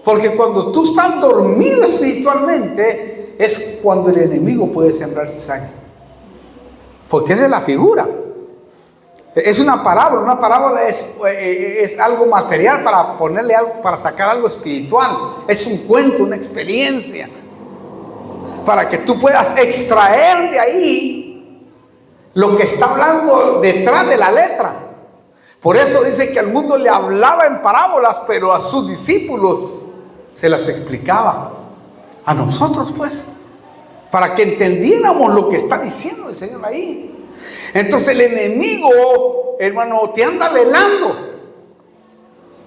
Porque cuando tú estás dormido espiritualmente es cuando el enemigo puede sembrar cizaña. Porque esa es la figura. Es una parábola. Una parábola es algo material para ponerle algo, para sacar algo espiritual. Es un cuento, una experiencia, para que tú puedas extraer de ahí lo que está hablando detrás de la letra. Por eso dice que al mundo le hablaba en parábolas, pero a sus discípulos se las explicaba. A nosotros, pues, para que entendiéramos lo que está diciendo el Señor ahí. Entonces el enemigo, hermano, te anda velando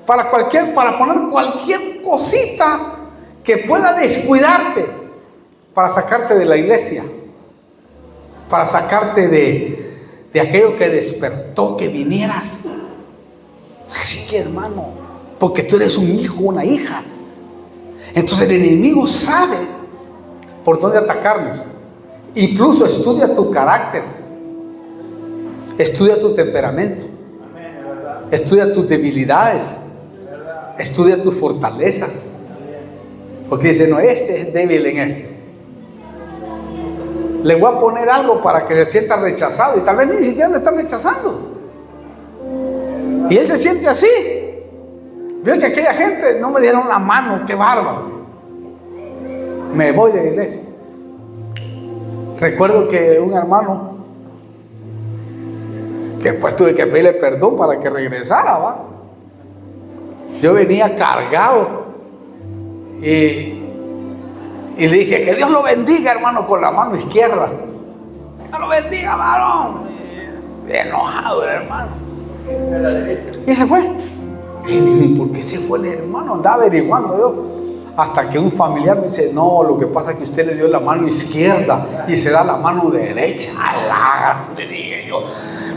para poner cualquier cosita que pueda descuidarte, para sacarte de la iglesia, para sacarte de aquello que despertó que vinieras. Sí, hermano, porque tú eres un hijo, una hija. Entonces el enemigo sabe por dónde atacarnos. Incluso estudia tu carácter, estudia tu temperamento, estudia tus debilidades, estudia tus fortalezas. Porque dice, no, este es débil en esto. Le voy a poner algo para que se sienta rechazado, y tal vez ni siquiera le están rechazando. Y él se siente así. Veo que aquella gente no me dieron la mano, qué bárbaro. Me voy de la iglesia. Recuerdo que un hermano, que después tuve que pedirle perdón para que regresara, ¿va? Yo venía cargado y le dije, que Dios lo bendiga, hermano, con la mano izquierda. Dios lo bendiga, varón. Enojado el hermano. Y se fue. Y dije, ¿por qué se fue el hermano? Andaba averiguando yo. Hasta que un familiar me dice, no, lo que pasa es que usted le dio la mano izquierda y se da la mano derecha. Alá, le dije yo.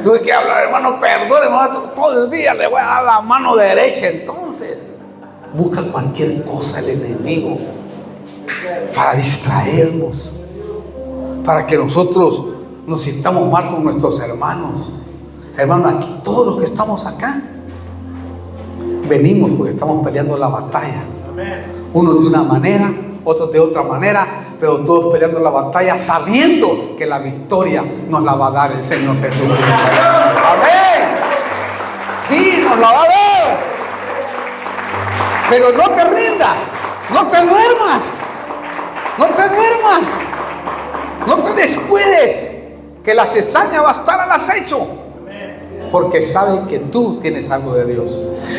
Tuve que hablar, hermano, perdón, hermano, todo el día le voy a dar la mano derecha. Entonces, busca cualquier cosa el enemigo para distraernos, para que nosotros nos sintamos mal con nuestros hermanos. Hermano, aquí todos los que estamos acá venimos porque estamos peleando la batalla. Unos de una manera, otros de otra manera, pero todos peleando la batalla sabiendo que la victoria nos la va a dar el Señor Jesucristo. Amén. Sí, nos la va a dar. Pero no te rindas, no te duermas, no te duermas, no te descuides, que la cizaña va a estar al acecho, porque sabe que tú tienes algo de Dios.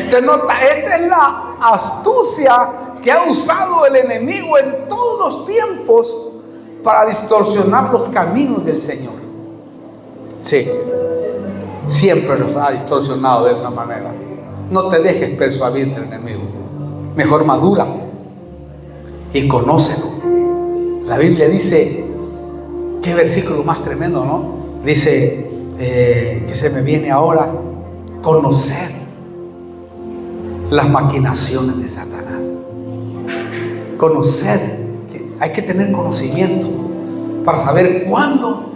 Te nota, esta es la astucia que ha usado el enemigo en todos los tiempos para distorsionar los caminos del Señor. Sí, siempre los ha distorsionado de esa manera. No te dejes persuadir del enemigo. Mejor madura y conócelo. La Biblia dice, qué versículo más tremendo, ¿no? Dice, que se me viene ahora, conocer las maquinaciones de Satanás. Conocer, hay que tener conocimiento para saber cuándo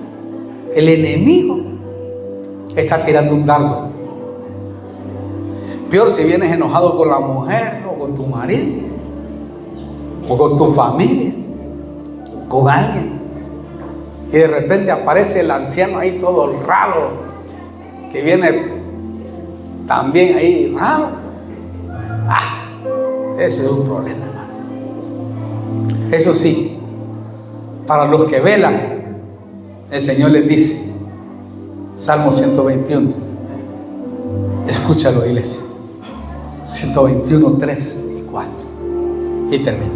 el enemigo está tirando un dardo. Peor si vienes enojado con la mujer o con tu marido o con tu familia, con alguien, y de repente aparece el anciano ahí todo raro, que viene también ahí raro. Eso es un problema, hermano. Eso sí, para los que velan, el Señor les dice, Salmo 121, Escúchalo, iglesia. 121, 3 y 4. Y termino.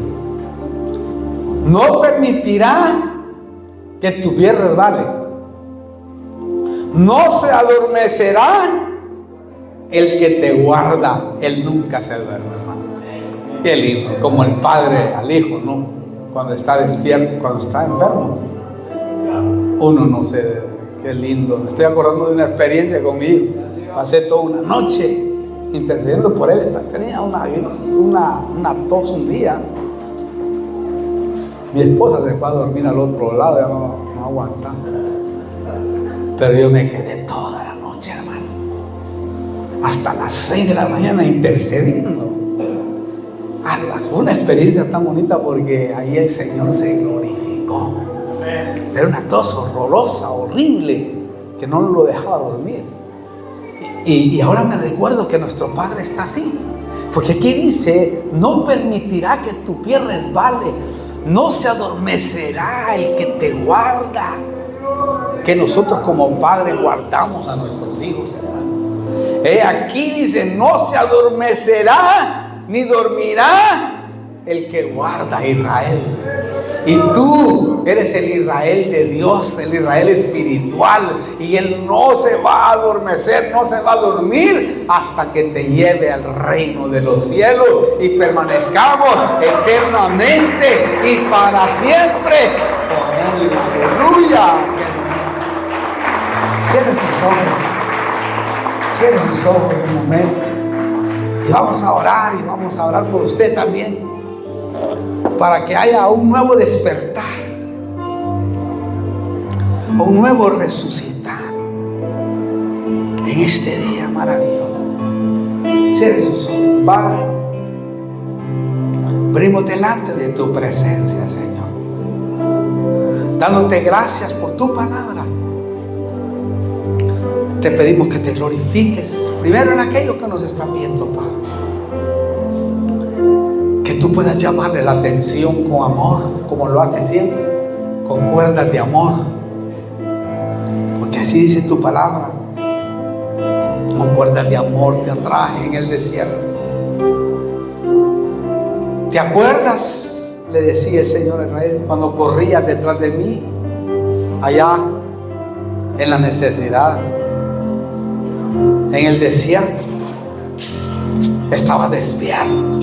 No permitirá que tu pie resbale. No se adormecerá el que te guarda. Él nunca se duerme, hermano. Qué lindo, como el padre al hijo, ¿no? Cuando está despierto, cuando está enfermo, uno no se... Qué lindo. Me estoy acordando de una experiencia conmigo. Pasé toda una noche intercediendo por él. Tenía una tos un día. Mi esposa se fue a dormir al otro lado, ya no aguantaba. Pero yo me quedé toda la noche, hermano, hasta las 6 de la mañana intercediendo. Una experiencia tan bonita, porque ahí el Señor se glorificó. Era una tos horrorosa, horrible, que no lo dejaba dormir. Y ahora me recuerdo que nuestro Padre está así, porque aquí dice: no permitirá que tu pie resbale, no se adormecerá el que te guarda. Que nosotros como padres guardamos a nuestros hijos, hermano. Aquí dice: no se adormecerá ni dormirá el que guarda a Israel. Y tú eres el Israel de Dios, el Israel espiritual, y Él no se va a adormecer, no se va a dormir hasta que te lleve al reino de los cielos y permanezcamos eternamente y para siempre con Él. Aleluya. Cierre sus ojos un momento y vamos a orar por usted también, para que haya un nuevo despertar, un nuevo resucitar en este día maravilloso. Cierre sus ojos. Padre, venimos delante de tu presencia, Señor, dándote gracias por tu palabra. Te pedimos que te glorifiques primero en aquellos que nos están viendo, Padre. Que tú puedas llamarle la atención con amor, como lo haces siempre, con cuerdas de amor. Porque así dice tu palabra: con cuerdas de amor te atraje en el desierto. ¿Te acuerdas? Le decía el Señor a Israel, cuando corrías detrás de mí, allá en la necesidad, en el desierto. Estaba despierto,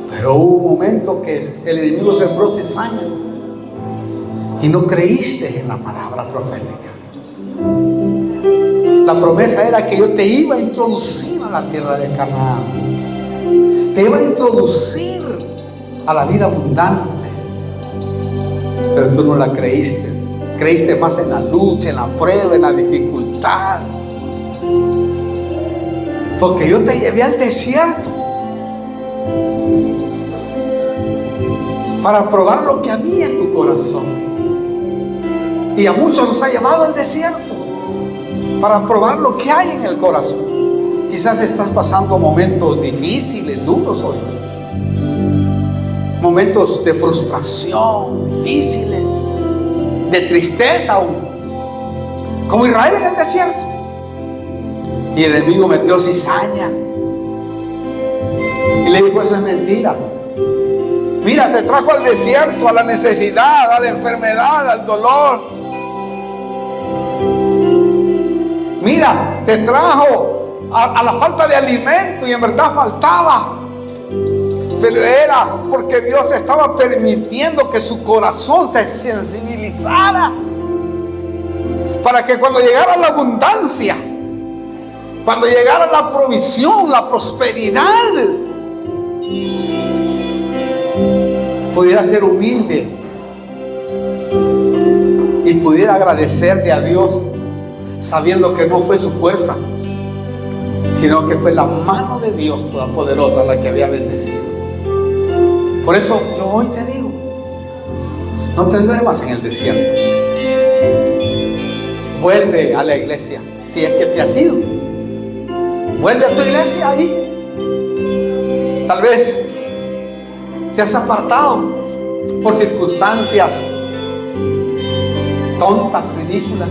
pero hubo un momento que el enemigo sembró cizaña y no creíste en la palabra profética. La promesa era que yo te iba a introducir a la tierra de Canaán, te iba a introducir a la vida abundante, pero tú no la creíste. Creíste más en la lucha, en la prueba, en la dificultad. Porque yo te llevé al desierto para probar lo que había en tu corazón. Y a muchos nos ha llevado al desierto para probar lo que hay en el corazón. Quizás estás pasando momentos difíciles, duros hoy, momentos de frustración, difíciles, de tristeza aún, como Israel en el desierto. Y el enemigo metió cizaña y le dijo: eso es mentira. Mira, te trajo al desierto, a la necesidad, a la enfermedad, al dolor. Mira, te trajo a la falta de alimento, y en verdad faltaba. Pero era porque Dios estaba permitiendo que su corazón se sensibilizara, para que cuando llegara la abundancia, cuando llegara la provisión, la prosperidad, pudiera ser humilde y pudiera agradecerle a Dios, sabiendo que no fue su fuerza, sino que fue la mano de Dios todopoderosa la que había bendecido. Por eso yo hoy te digo: no te duermas en el desierto. Vuelve a la iglesia, si es que te has ido. Vuelve a tu iglesia ahí. Tal vez te has apartado por circunstancias tontas, ridículas,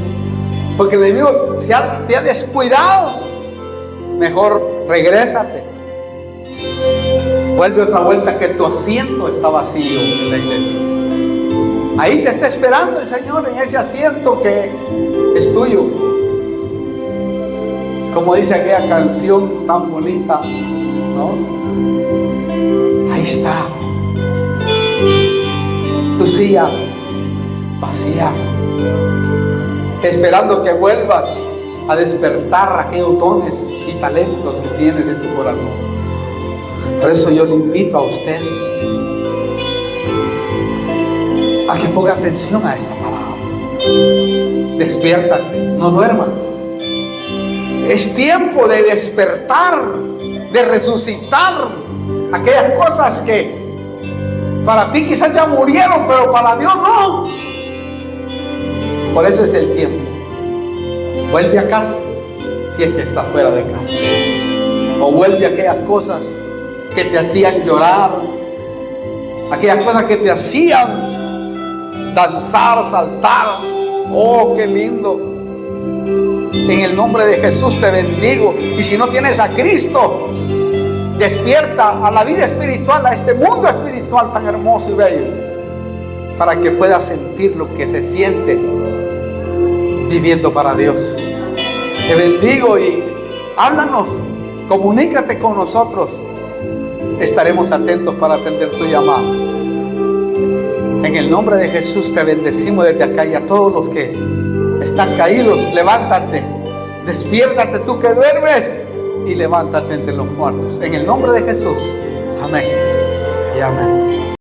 porque el enemigo te ha descuidado. mejor regrésate. Vuelve otra vuelta, que tu asiento está vacío en la iglesia. Ahí te está esperando el Señor, en ese asiento que es tuyo. Como dice aquella canción tan bonita, ¿no? Ahí está tu silla vacía, esperando que vuelvas a despertar aquellos dones y talentos que tienes en tu corazón. Por eso yo le invito a usted a que ponga atención a esta palabra. Despiértate, no duermas. Es tiempo de despertar, de resucitar aquellas cosas que para ti quizás ya murieron, pero para Dios no. Por eso es el tiempo. Vuelve a casa, si es que estás fuera de casa. O vuelve a aquellas cosas que te hacían llorar, aquellas cosas que te hacían danzar, saltar. Oh, qué lindo. En el nombre de Jesús te bendigo. Y si no tienes a Cristo, despierta a la vida espiritual, a este mundo espiritual tan hermoso y bello, para que puedas sentir lo que se siente viviendo para Dios. Te bendigo y háblanos, comunícate con nosotros. Estaremos atentos para atender tu llamado. En el nombre de Jesús te bendecimos desde acá, y a todos los que están caídos, levántate, despiértate tú que duermes, y levántate entre los muertos. En el nombre de Jesús. Amén y amén.